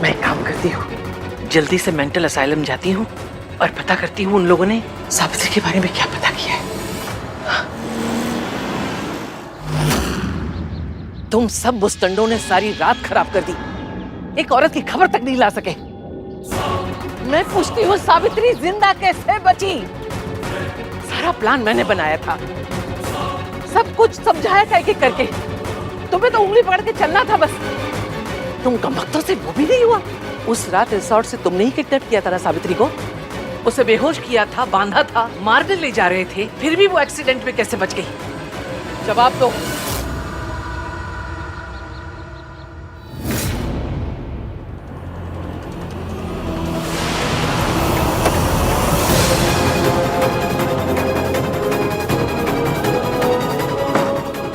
मैं एक काम करती हूँ, जल्दी से मेंटल असाइलम जाती हूँ और पता करती हूँ उन लोगों ने सावित्री के बारे में क्या पता किया है। तुम सब बुस्तंडों ने सारी रात खराब कर दी, एक औरत की खबर तक नहीं ला सके। मैं पूछती हूँ सावित्री जिंदा कैसे बची? सारा प्लान मैंने बनाया था, सब कुछ समझाया था एक एक करके। तुम्हें तो उंगली पकड़ के चलना था बस। तुम कमबख्तों से वो भी नहीं हुआ। उस रात रिसोर्ट से तुमने ही किडनैप किया था ना सावित्री को? उसे बेहोश किया था, बांधा था, मारने ले जा रहे थे, फिर भी वो एक्सीडेंट में कैसे बच गई? जवाब दो।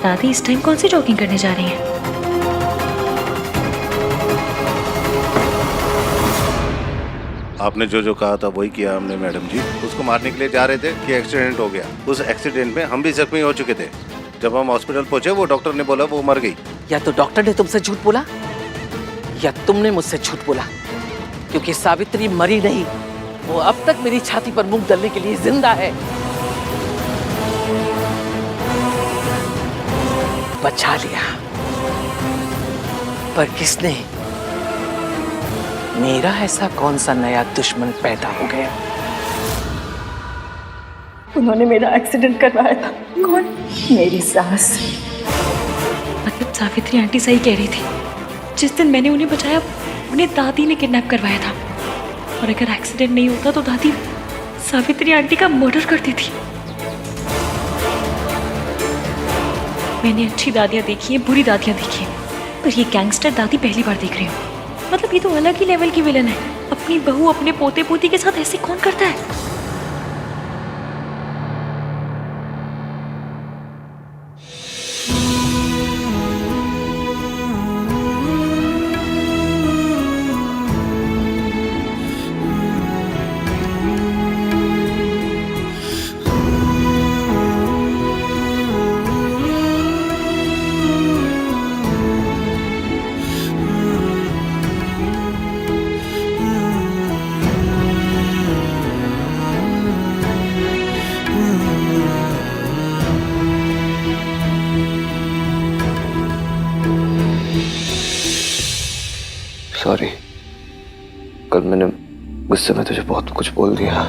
दादी इस टाइम कौन सी जॉगिंग करने जा रही हैं? आपने जो जो कहा था वही किया हमने मैडम जी। उसको मारने के लिए जा रहे थे कि एक्सीडेंट हो गया। उस एक्सीडेंट में हम भी जख्मी हो चुके थे। जब हम हॉस्पिटल पहुंचे वो डॉक्टर ने बोला वो मर गई। या तो डॉक्टर ने तुमसे झूठ बोला या तुमने मुझसे झूठ बोला, क्योंकि सावित्री मरी नहीं, वो अब तक मेरी छाती पर मुंह डालने के लिए जिंदा है। बचा लिया, पर किसने? मेरा ऐसा कौन सा नया दुश्मन पैदा हो गया? उन्होंने मेरा एक्सीडेंट करवाया था। कौन? मेरी सास। मतलब सावित्री आंटी सही कह रही थी, जिस दिन मैंने उन्हें बचाया उन्हें दादी ने किडनैप करवाया था। और अगर एक्सीडेंट नहीं होता तो दादी सावित्री आंटी का मर्डर करती थी। मैंने अच्छी दादियाँ देखी हैं, बुरी दादियाँ देखी हैं, पर ये गैंगस्टर दादी पहली बार देख रही हूँ। मतलब ये तो अलग ही लेवल की विलन है। अपनी बहू अपने पोते पोती के साथ ऐसे कौन करता है? सॉरी, कल मैंने गुस्से में तुझे बहुत कुछ बोल दिया।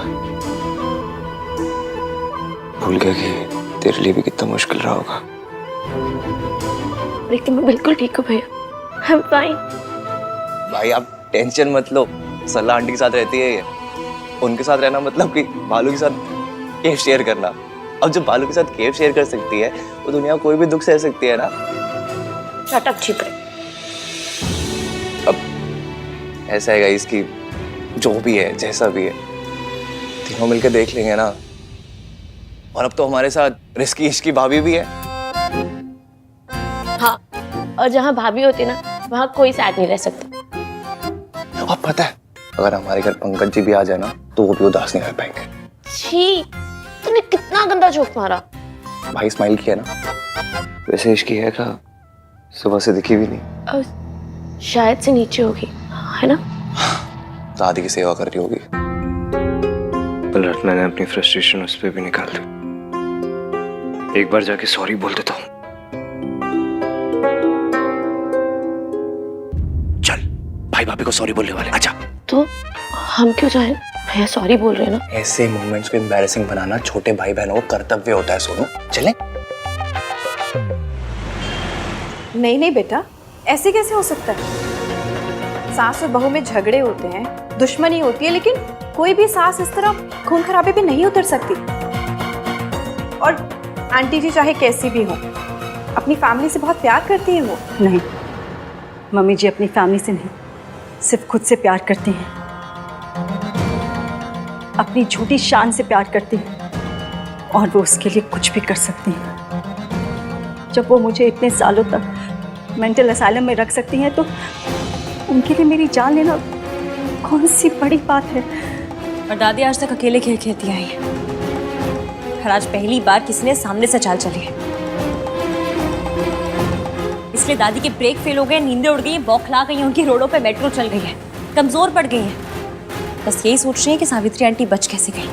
भूल गया कि तेरे लिए भी कितना मुश्किल रहा होगा। लेकिन मैं बिल्कुल ठीक हूँ भैया, आई एम फाइन। भाई आप टेंशन मत लो, सल्ला आंटी के साथ रहती है ये। उनके साथ रहना मतलब कि बालू के साथ केव शेयर करना। अब जब बालू के साथ केव शेयर कर सकती है वो दुनिया कोई भी दुख सह सकती है ना। शट अप छिपड़े। अब ऐसा है गाइस कि जो भी है जैसा भी है तीनों मिलकर देख लेंगे ना। और अब तो हमारे साथ रिस्की इश्की भाभी भी है। हाँ, और जहाँ भाभी होती ना वहाँ कोई साथ नहीं रह सकता। अब पता है अगर हमारे घर पंकज जी भी आ जाए ना तो वो भी उदास नहीं रह पाएंगे। छी, तूने कितना गंदा जोक मारा। भाई स्माइल किया ना। वैसे इश्की है का सुबह से दिखी भी नहीं। शायद से नीचे होगी, है ना? दादी की सेवा कर रही होगी। पलट मैंने अपनी फ्रस्ट्रेशन उस पर भी निकाल दी। एक बार जाके सॉरी बोल देता हूँ। चल, भाई भाभी को सॉरी बोलने वाले, आजा। तो हम क्यों जाएं? भैया सॉरी बोल रहे हैं ना। ऐसे मोमेंट्स को एम्बैरेसिंग बनाना छोटे भाई बहनों का कर्तव्य होता है। सोनू, चले? नहीं नहीं बेटा, ऐसे कैसे हो सकता है? सास और बहू में झगड़े होते हैं, दुश्मनी होती है, लेकिन कोई भी सास इस तरह खून खराबे पे नहीं उतर सकती। और आंटी जी चाहे कैसी भी हो, अपनी फैमिली से बहुत प्यार करती हैं वो। नहीं, मम्मी जी अपनी फैमिली से नहीं, सिर्फ खुद से प्यार करती हैं। अपनी झूठी शान से प्यार करती हैं और वो उसके लिए कुछ भी कर सकती हैं। जब वो मुझे इतने सालों तक मेंटल असाइलम में रख सकती हैं, तो उनके लिए मेरी जान लेना कौन सी बड़ी बात है। और दादी आज तक अकेले खेल खेलती आई है, और आज पहली बार किसी ने सामने से चाल चली है। इसलिए दादी के ब्रेक फेल हो गए, नींदें उड़ गई, बौखला गई, उनकी रोडों पे मेट्रो चल गई है, कमजोर पड़ गई है। बस यही सोच रही है कि सावित्री आंटी बच कैसे गई।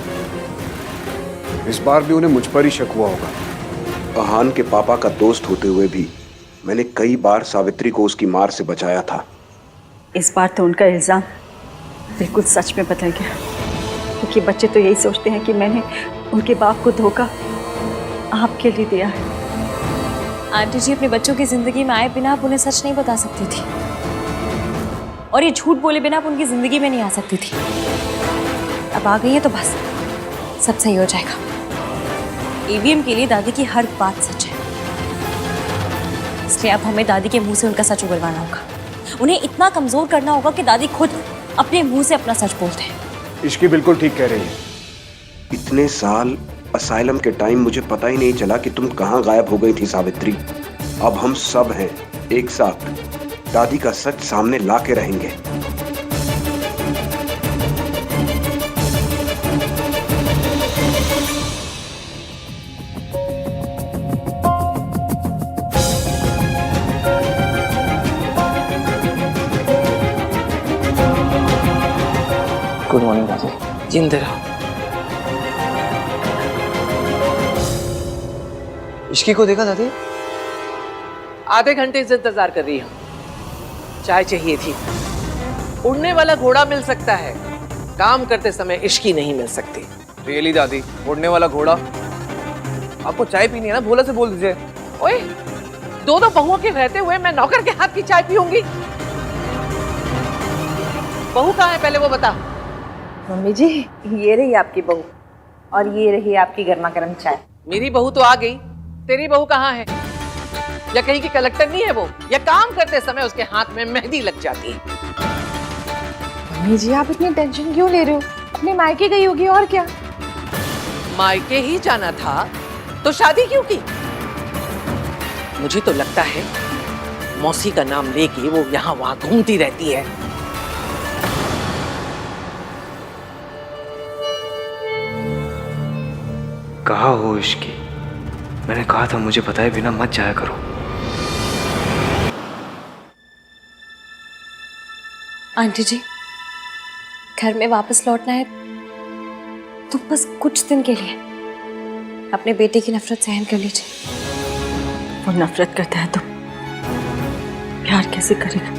इस बार भी उन्हें मुझ पर ही शक हुआ होगा। अहान के पापा का दोस्त होते हुए भी मैंने कई बार सावित्री को उसकी मार से बचाया था। इस बार तो उनका इल्ज़ाम बिल्कुल सच में बदल गया, क्योंकि बच्चे तो यही सोचते हैं कि मैंने उनके बाप को धोखा आपके लिए दिया है। आंटी जी अपने बच्चों की जिंदगी में आए बिना आप उन्हें सच नहीं बता सकती थी, और ये झूठ बोले बिना आप उनकी जिंदगी में नहीं आ सकती थी। अब आ गई है तो बस सब सही हो जाएगा। ईवीएम के लिए दादी की हर बात सच है, इसलिए अब हमें दादी के मुंह से उनका सच उगलवाना होगा। उन्हें इतना कमजोर करना होगा कि दादी खुद अपने मुंह से अपना सच बोलते हैं। इश्की बिल्कुल ठीक कह रही है। इतने साल असाइलम के टाइम मुझे पता ही नहीं चला कि तुम कहाँ गायब हो गई थी सावित्री। अब हम सब हैं एक साथ, दादी का सच सामने ला के रहेंगे। गुड मॉर्निंग दादी। जिंदे रहो। इश्की को देखा दादी? आधे घंटे से इंतजार कर रही हूँ। चाय चाहिए थी। उड़ने वाला घोड़ा मिल सकता है, काम करते समय इश्की नहीं मिल सकती। रियली दादी, उड़ने वाला घोड़ा? आपको चाय पीनी है ना, भोला से बोल दीजिए। ओए, दो बहुओं के रहते हुए मैं नौकर के हाथ की चाय पीऊंगी? बहू कहाँ है पहले वो बता। मम्मी जी, ये रही आपकी बहू और ये रही आपकी गर्मा गर्म चाय। मेरी बहू तो आ गई, तेरी बहू कहाँ है? या कहीं की कलेक्टर नहीं है वो? या काम करते समय उसके हाथ में मेहंदी लग जाती है? मम्मी जी आप इतनी टेंशन क्यों ले रहे हो? अपने मायके गई होगी और क्या। मायके ही जाना था तो शादी क्यों की? मुझे तो लगता है मौसी का नाम लेके वो यहाँ वहां घूमती रहती है। कहा हो इश्की, मैंने कहा था मुझे बताए बिना मत जाया करो। आंटी जी, घर में वापस लौटना है तो बस कुछ दिन के लिए अपने बेटे की नफरत सहन कर लीजिए। वो नफरत करता है तो प्यार कैसे करेगा?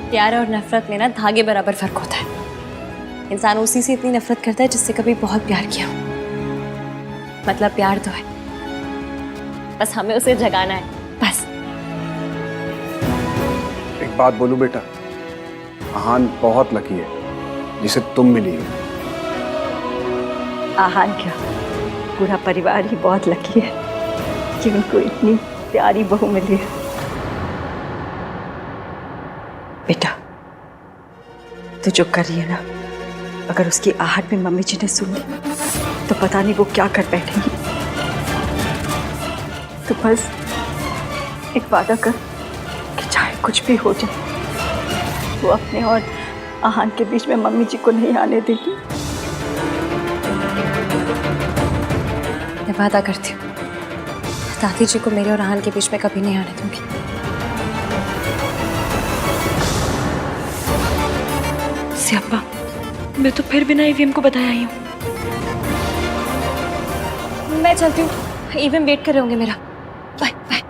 प्यार और नफरत में ना धागे बराबर फर्क होता है। इंसान उसी से इतनी नफरत करता है जिससे कभी बहुत प्यार किया हो। मतलब प्यार तो है, बस हमें उसे जगाना है, बस। एक बात बोलूं बेटा, आहान बहुत लकी है जिसे तुम मिली हो। आहान क्या, पूरा परिवार ही बहुत लकी है कि उनको इतनी प्यारी बहू मिली है। बेटा, तू जो कर रही है ना, अगर उसकी आहट में मम्मी जी ने सुन ली तो पता नहीं वो क्या कर बैठेंगी। तो बस एक वादा कर कि चाहे कुछ भी हो जाए, वो अपने और आहान के बीच में मम्मी जी को नहीं आने देगी। मैं वादा करती हूँ, दादी जी को मेरे और आहान के बीच में कभी नहीं आने दूंगी। स्यापा, मैं तो फिर बिना ईवीएम को बताया आई हूँ। मैं चलती हूँ, ईवीएम वेट कर रहे होंगे मेरा। Bye bye.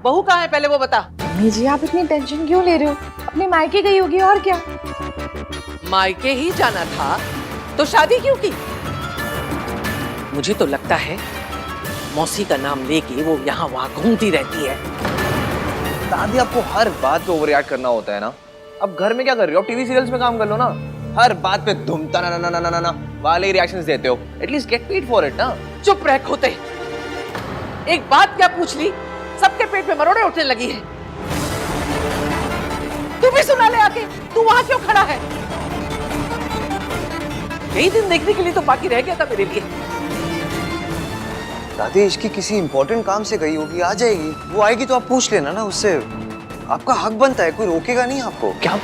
बहू कहाँ है पहले वो बता। मम्मी जी आप इतनी टेंशन क्यों ले रहे हो? अपने मायके गई होगी और क्या। मायके ही जाना था तो शादी क्यों की? मुझे तो लगता है मौसी का नाम लेके वो यहाँ वहाँ घूमती रहती है। दादी आपको हर बात पे ओवर रिएक्ट करना होता है ना। अब घर में क्या कर रही हो? टीवी सीरियल्स में काम कर लो ना। हर बात पे धुमता ना ना ना ना ना ना वाले रिएक्शंस देते हो। At least get paid for it ना। चुप रह खोते। एक बात क्या पूछ ली, सबके पेट पे मरोड़े उठने लगी है। तू भी सुना ले आके, तू वहां क्यों खड़ा है? यही दिन देखने के लिए तो बाकी रह गया था मेरे लिए। दादी इसकी किसी इंपॉर्टेंट काम से गई होगी, आ जाएगी। वो आएगी तो आप पूछ लेना ना उससे। आपका हक बनता है, कोई रोकेगा नहीं आपको। क्या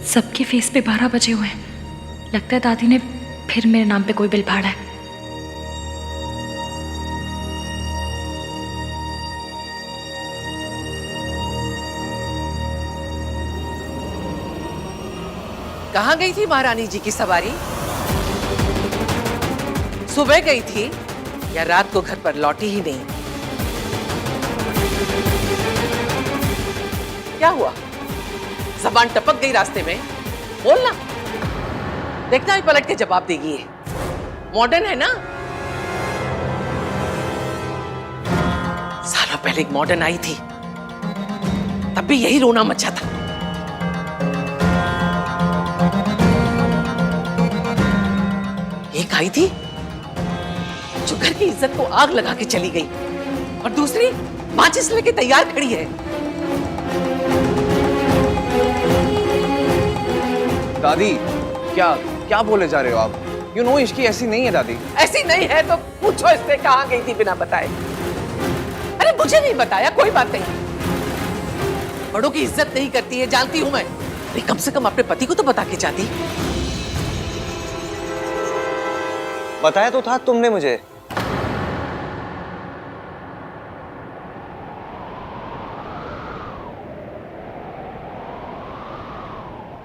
सबके फेस पे 12 बजे हुए हैं। लगता है दादी ने फिर मेरे नाम पे कोई बिल फाड़ा है। कहाँ गई थी महारानी जी की सवारी? सुबह गई थी या रात को घर पर लौटी ही नहीं? क्या हुआ? जबान टपक गई रास्ते में? बोलना, देखना ही पलट के जवाब देगी। ये मॉडर्न है ना। सालों पहले एक मॉडर्न आई थी, तब भी यही रोना मचा था। एक आई थी जो घर की इज्जत को आग लगा के चली गई, और दूसरी माचिस लेके तैयार खड़ी है। दादी क्या क्या बोले जा रहे हो आप? यू नो इश्की ऐसी नहीं है दादी। ऐसी नहीं है तो पूछो इससे कहाँ गई थी बिना बताए। अरे मुझे नहीं बताया, कोई बात नहीं। बड़ों की इज्जत नहीं करती है, जानती हूं मैं। अरे कम से कम अपने पति को तो बता के जाती। बताया तो था तुमने मुझे।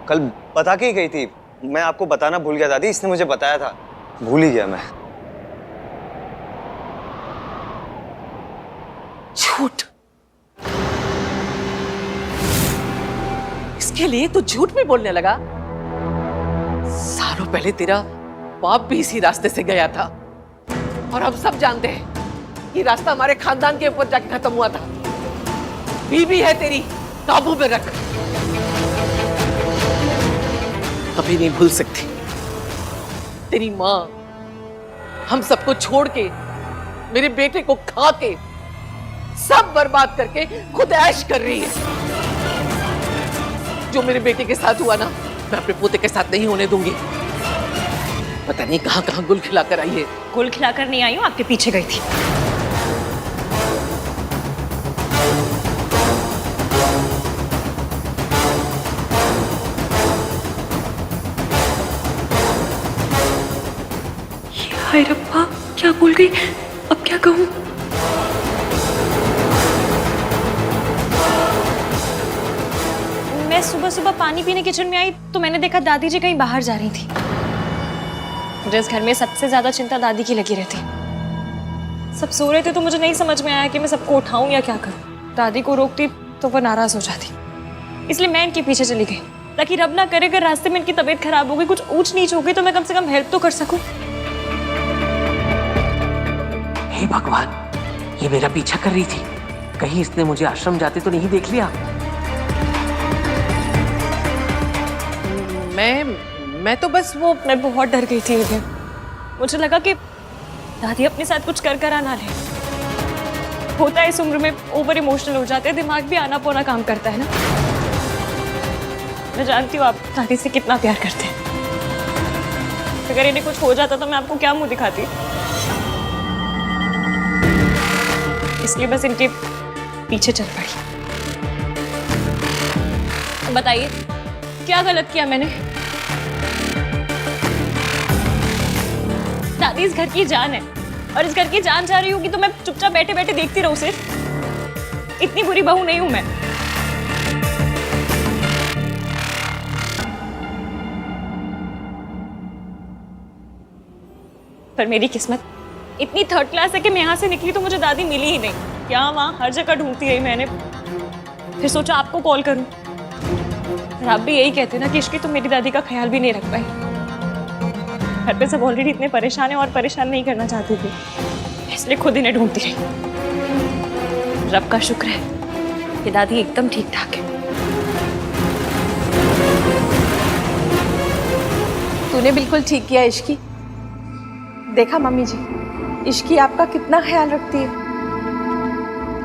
कल बता के ही गई थी। मैं आपको बताना भूल गया दादी, इसने मुझे बताया था, भूल ही गया मैं। झूठ। इसके लिए तो झूठ भी बोलने लगा। सालों पहले तेरा बाप भी इसी रास्ते से गया था, और हम सब जानते हैं कि रास्ता हमारे खानदान के ऊपर जाके खत्म हुआ था। बीबी है तेरी, काबू में रख। कभी नहीं भूल सकती तेरी माँ हम सबको छोड़ के, मेरे बेटे को खा के, सब बर्बाद करके खुद ऐश कर रही है। जो मेरे बेटे के साथ हुआ ना, मैं अपने पोते के साथ नहीं होने दूंगी। पता नहीं कहां कहां गुल खिलाकर आई है। गुल खिलाकर नहीं आई हूँ, आपके पीछे गई थी। हाय रब्बा, क्या बोल गई? अब क्या कहूँ? मैं सुबह सुबह पानी पीने किचन में आई तो मैंने देखा दादी जी कहीं बाहर जा रही थी। मुझे इस घर में सबसे ज्यादा चिंता दादी की लगी रहती। सब सो रहे थे तो मुझे नहीं समझ में आया कि मैं सबको उठाऊं या क्या करूं। दादी को रोकती तो वो नाराज हो जाती, इसलिए मैं इनके पीछे चली गई, ताकि रब ना करे अगर रास्ते में इनकी तबीयत खराब हो गई, कुछ ऊंच नीच हो गई, तो मैं कम से कम हेल्प तो कर सकूं। हे भगवान, ये मेरा पीछा कर रही थी। कहीं इसने मुझे आश्रम जाते तो नहीं देख लिया। मैं तो बस वो मैं बहुत डर गई थी। मुझे लगा कि दादी अपने साथ कुछ कर आना ले। होता है इस उम्र में, ओवर इमोशनल हो जाते हैं, दिमाग भी आना पौना काम करता है ना। मैं जानती हूँ आप दादी से कितना प्यार करते हैं। अगर इन्हें कुछ हो जाता तो मैं आपको क्या मुंह दिखाती। इसलिए बस इनके पीछे चल पड़ी। बताइए क्या गलत किया मैंने? दादी इस घर की जान है और इस घर की जान जा रही होगी तो मैं चुपचाप बैठे बैठे देखती रहूं सिर्फ? इतनी बुरी बहू नहीं हूं मैं। पर मेरी किस्मत इतनी थर्ड क्लास है कि मैं यहाँ से निकली तो मुझे दादी मिली ही नहीं। यहाँ वहाँ हर जगह ढूंढती रही मैंने, फिर सोचा आपको कॉल करूं। और आप भी यही कहते ना कि इश्की तुम मेरी दादी का ख्याल भी नहीं रख पाई। घर पे सब ऑलरेडी इतने परेशान हैं और परेशान नहीं करना चाहती थी, इसलिए खुद इन्हें ढूंढती रही। रब का शुक्र है कि दादी एकदम ठीक ठाक है। तूने बिल्कुल ठीक किया इश्की। देखा मम्मी जी, इश्की आपका कितना ख्याल रखती है।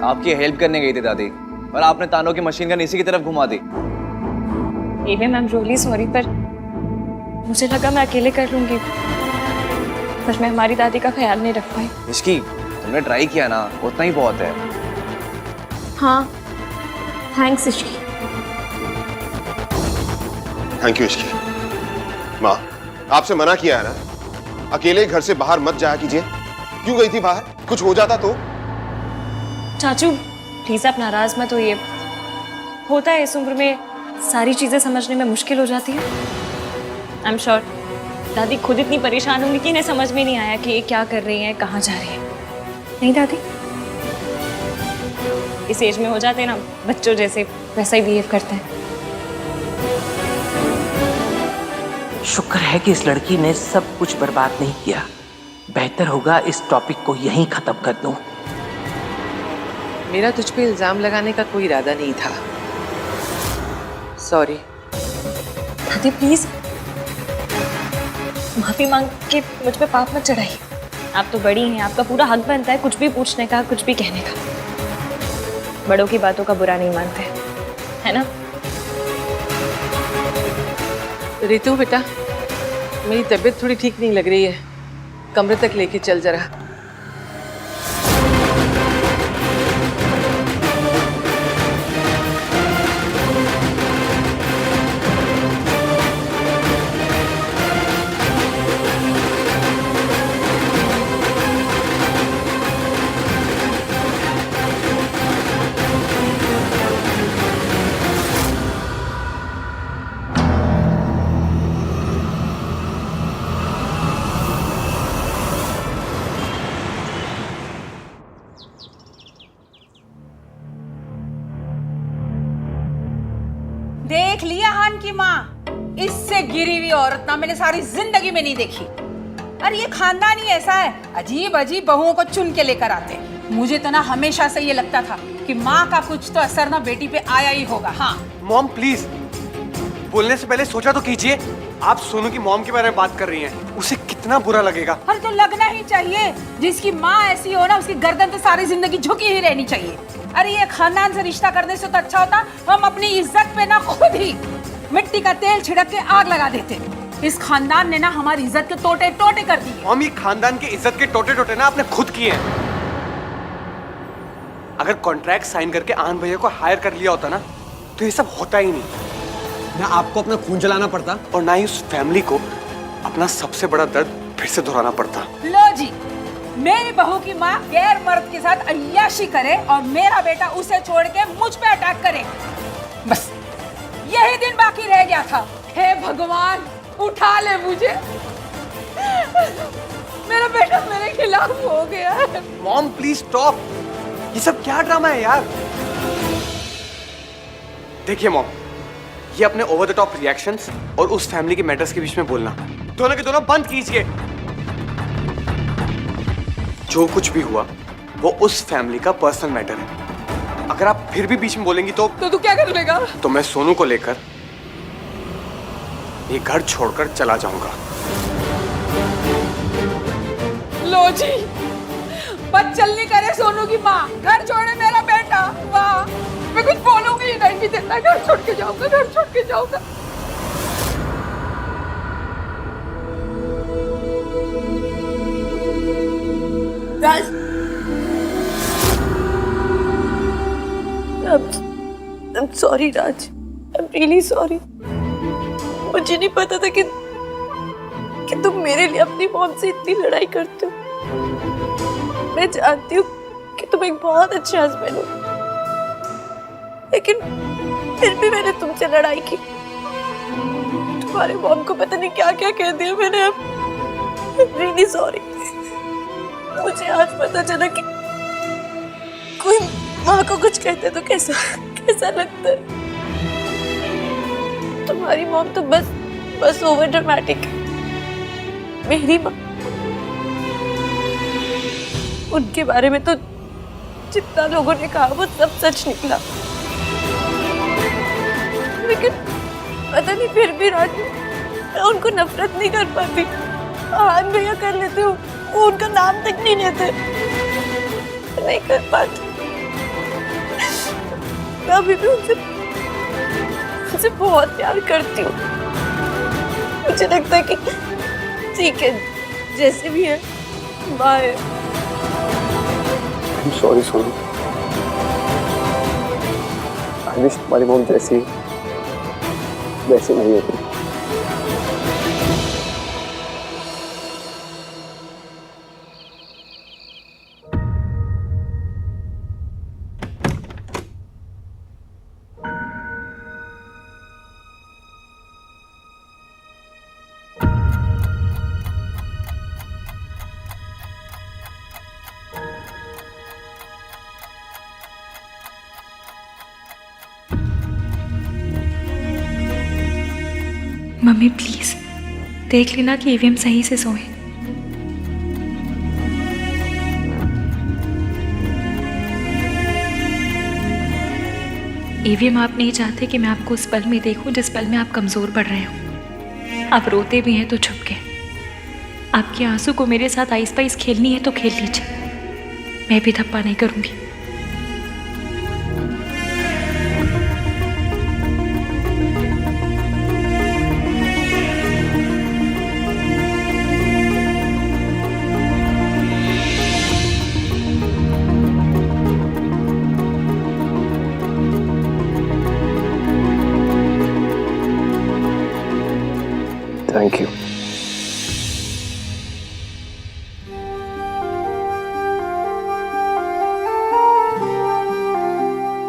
आपकी हेल्प करने गई थी दादी, पर आपने तानों की मशीन गन इसी की तरफ घुमा दी। Ma'am I am really sorry, पर मुझे लगा मैं अकेले कर लूंगी, पर मैं हमारी दादी का ख्याल नहीं रख पाई। इश्की, तुमने ट्राई किया ना, उतना ही बहुत है। हाँ, thanks Ishki. Thank you Ishki. माँ, आपसे मना किया है ना, अकेले घर से बाहर मत जाया कीजिए। क्यों गई थी बाहर? कुछ हो जाता तो? चाचू प्लीज आप नाराज मत होइए। होता है इस उम्र में सारी चीजें समझने में मुश्किल हो जाती है। आई एम श्योर दादी खुद इतनी परेशान होंगी कि इन्हें समझ में नहीं आया कि ये क्या कर रही हैं, कहाँ जा रही हैं। नहीं दादी, इस एज में हो जाते हैं ना बच्चों जैसे, वैसा ही बिहेव करते हैं। शुक्र है कि इस लड़की ने सब कुछ बर्बाद नहीं किया। बेहतर होगा इस टॉपिक को यहीं खत्म कर दूं। मेरा तुझ पे इल्जाम लगाने का कोई इरादा नहीं था। सॉरी। दादी प्लीज माफी मांग के मुझ पे पाप मत चढ़ाइए। आप तो बड़ी हैं, आपका पूरा हक बनता है कुछ भी पूछने का, कुछ भी कहने का। बड़ों की बातों का बुरा नहीं मानते, है ना? रितु बेटा, मेरी तबीयत थोड़ी ठीक नहीं लग रही है, कमरे तक लेके चल जरा। देख लिया हान की माँ, इससे गिरी हुई औरत ना मैंने सारी जिंदगी में नहीं देखी। अरे ये खानदान ही ऐसा है, अजीब अजीब बहुओं को चुन के लेकर आते। मुझे तो ना हमेशा से ये लगता था कि माँ का कुछ तो असर ना बेटी पे आया ही होगा। हाँ मॉम प्लीज, बोलने से पहले सोचा तो कीजिए। आप सोनू की मॉम के बारे में बात कर रही हैं, उसे कितना बुरा लगेगा। अरे तो लगना ही चाहिए, जिसकी माँ ऐसी हो ना उसकी गर्दन तो सारी जिंदगी झुकी ही रहनी चाहिए। अरे ये खानदान से रिश्ता करने से तो अच्छा होता हम अपनी इज्जत पे ना खुद ही मिट्टी का तेल छिड़क के आग लगा देते। इस खानदान ने ना हमारी इज्जत के टोटे टोटे कर दिए। मॉम, ये खानदान के इज्जत के टोटे टोटे ना आपने खुद किए हैं। अगर कॉन्ट्रैक्ट साइन करके आनंद भैया को हायर कर लिया होता ना तो ये सब होता ही नहीं। ना आपको अपना खून जलाना पड़ता और ना ही उस फैमिली को अपना सबसे बड़ा दर्द फिर से दोहराना पड़ता। लो जी, मेरी बहू की माँ गैर मर्द के साथ अय्याशी करे और मेरा बेटा उसे छोड़ के मुझ पे अटैक करे, बस यही दिन बाकी रह गया था। हे भगवान, उठा ले मुझे, मेरा बेटा मेरे खिलाफ हो गया है। मॉम प्लीज स्टॉप, ये सब क्या ड्रामा है यार। देखिए मॉम, ये अपने ओवर द टॉप रिएक्शंस और उस फैमिली के मैटर्स के बीच में बोलना दोनों के दोनों बंद कीजिए। जो कुछ भी हुआ वो उस फैमिली का पर्सनल मैटर है। अगर आप फिर भी बीच में बोलेंगी तो तू क्या कर लेगा? तो मैं सोनू को लेकर ये घर छोड़कर चला जाऊंगा। लो जी, बदचलनी करे सोनू की माँ, घर छोड़े मेरा बेटा। वाह, मैं कुछ बोलूंगी नहीं, देता घर छोड़ के जाऊंगा, घर छोड़ के जाऊंगा। राज, I'm sorry Raj, I'm really sorry. मुझे नहीं पता था कि तुम मेरे लिए अपनी मॉम से इतनी लड़ाई करते हो। मैं जानती हूँ कि तुम एक बहुत अच्छे हस्बैंड हो, लेकिन फिर भी मैंने तुमसे लड़ाई की। तुम्हारे मॉम को पता नहीं क्या क्या कह दिया मैंने। अब रियली सॉरी। मुझे आज पता चला कि कोई माँ को कुछ कहते तो कैसा लगता है। तुम्हारी मॉम तो बस ओवर ड्रामेटिक है। मेरी माँ, उनके बारे में तो जितना लोगों ने कहा वो सब सच निकला, लेकिन पता नहीं फिर भी राजू मैं उनको नफरत नहीं कर पाती। आहान भैया कर लेते हो, वो उनका नाम तक नहीं लेते, नहीं कर पाती। मैं अभी भी उनसे बहुत प्यार करती हूँ। मुझे लगता है कि ठीक है, जैसे भी है bye. I'm sorry Sonu. I wish तुम्हारी मॉम जैसी वैसे नहीं होती। मम्मी प्लीज देख लेना कि ईवीएम सही से सोए। ईवीएम आप नहीं चाहते कि मैं आपको उस पल में देखूं जिस पल में आप कमजोर पड़ रहे हो। आप रोते भी हैं तो छुप के। आपके आंसू को मेरे साथ आइस पाइस खेलनी है तो खेल लीजिए, मैं भी धप्पा नहीं करूंगी। Thank you.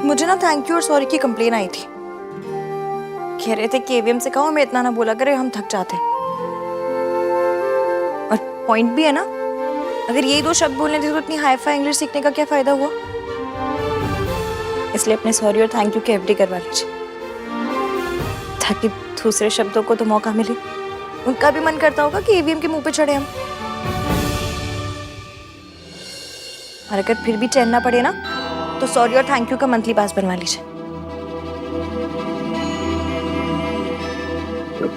मुझे ना थैंक यू और सॉरी की कंप्लेन आई थी। कह रहे थे कि एवीएम से कहो हमें इतना ना बोला करे, हम थक जाते हैं। और पॉइंट भी है ना, अगर यही दो शब्द बोलने थे तो इतनी हाई फाई इंग्लिश सीखने का क्या फायदा हुआ। इसलिए अपने सॉरी और थैंक यू के एफडी करवा लीजिए, ताकि दूसरे शब्दों को तो मौका मिले। उनका भी मन करता होगा कि ईवीएम के मुंह पे चढ़े हम। और अगर फिर भी चैन ना पड़े ना, तो सॉरी और थैंक यू का मंथली पास बनवा लीजिए।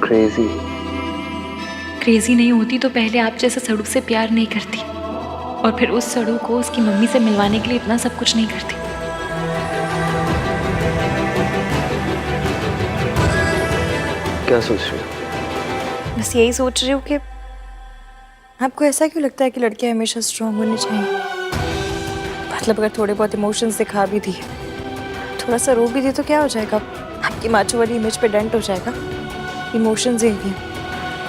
क्रेजी क्रेजी नहीं होती तो पहले आप जैसे सड़ू से प्यार नहीं करती, और फिर उस सड़ू को उसकी मम्मी से मिलवाने के लिए इतना सब कुछ नहीं करती। क्या सोच रही हो? बस यही सोच रही हूँ कि आपको ऐसा क्यों लगता है कि लड़कियां हमेशा स्ट्रांग होनी चाहिए। मतलब अगर थोड़े बहुत इमोशंस दिखा भी दिए, थोड़ा सा रो भी दिए तो क्या हो जाएगा? आपकी माचो वाली इमेज पे डेंट हो जाएगा। इमोशंस ही हैं,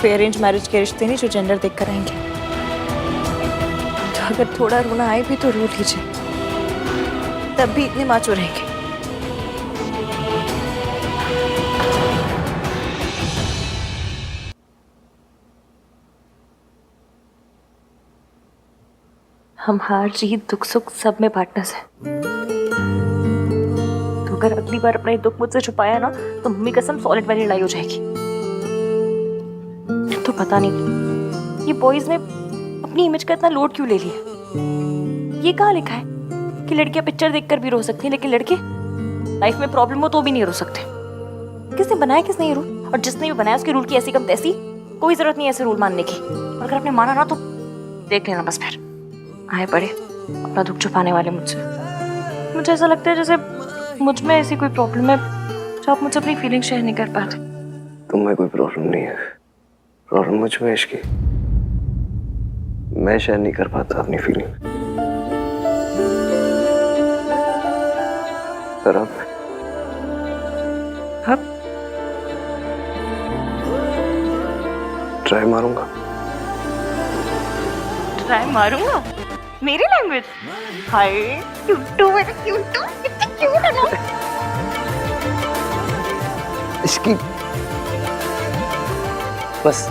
कोई अरेंज मैरिज के रिश्ते नहीं जो जेंडर देख कर आएंगे। तो अगर थोड़ा रोना आए भी तो रो लीजिए, तब भी इतने माचो रहेंगे। हम हार जीत दुख सुख सब में पार्टनर्स हैं। तो अगर अगली बार अपना दुख मुझसे छुपाया ना, तो मम्मी कसम सॉलिड वाली लड़ाई हो जाएगी। तो पता नहीं ये बॉयज ने अपनी इमेज का इतना लोड क्यों ले लिया। ये कहाँ लिखा है कि लड़कियां पिक्चर देखकर भी रो सकती हैं, लेकिन लड़के लाइफ में प्रॉब्लम हो तो भी नहीं रो सकते। किसने बनाया किसने ये रूल? और जिसने भी बनाया उसके रूल की ऐसी कम तैसी, कोई जरूरत नहीं ऐसे रूल मानने की। और अगर आपने माना ना तो देख लेना बस फिर आए पड़े अपना दुख छुपाने वाले मुझसे। मुझे ऐसा लगता है जैसे मुझ में ऐसी कोई प्रॉब्लम है जो आप मुझसे अपनी फीलिंग शेयर नहीं कर पाते। तुम में कोई प्रॉब्लम नहीं है, प्रॉब्लम मुझ में इश्क की। मैं शेयर नहीं कर पाता अपनी फीलिंग। पर अब अब ट्राई मारूंगा। ट्राई मारूंगा? मेरी लैंग्वेज? हाय क्यूटू, मेरा क्यूटू, कितना क्यूट है ना। इसकी बस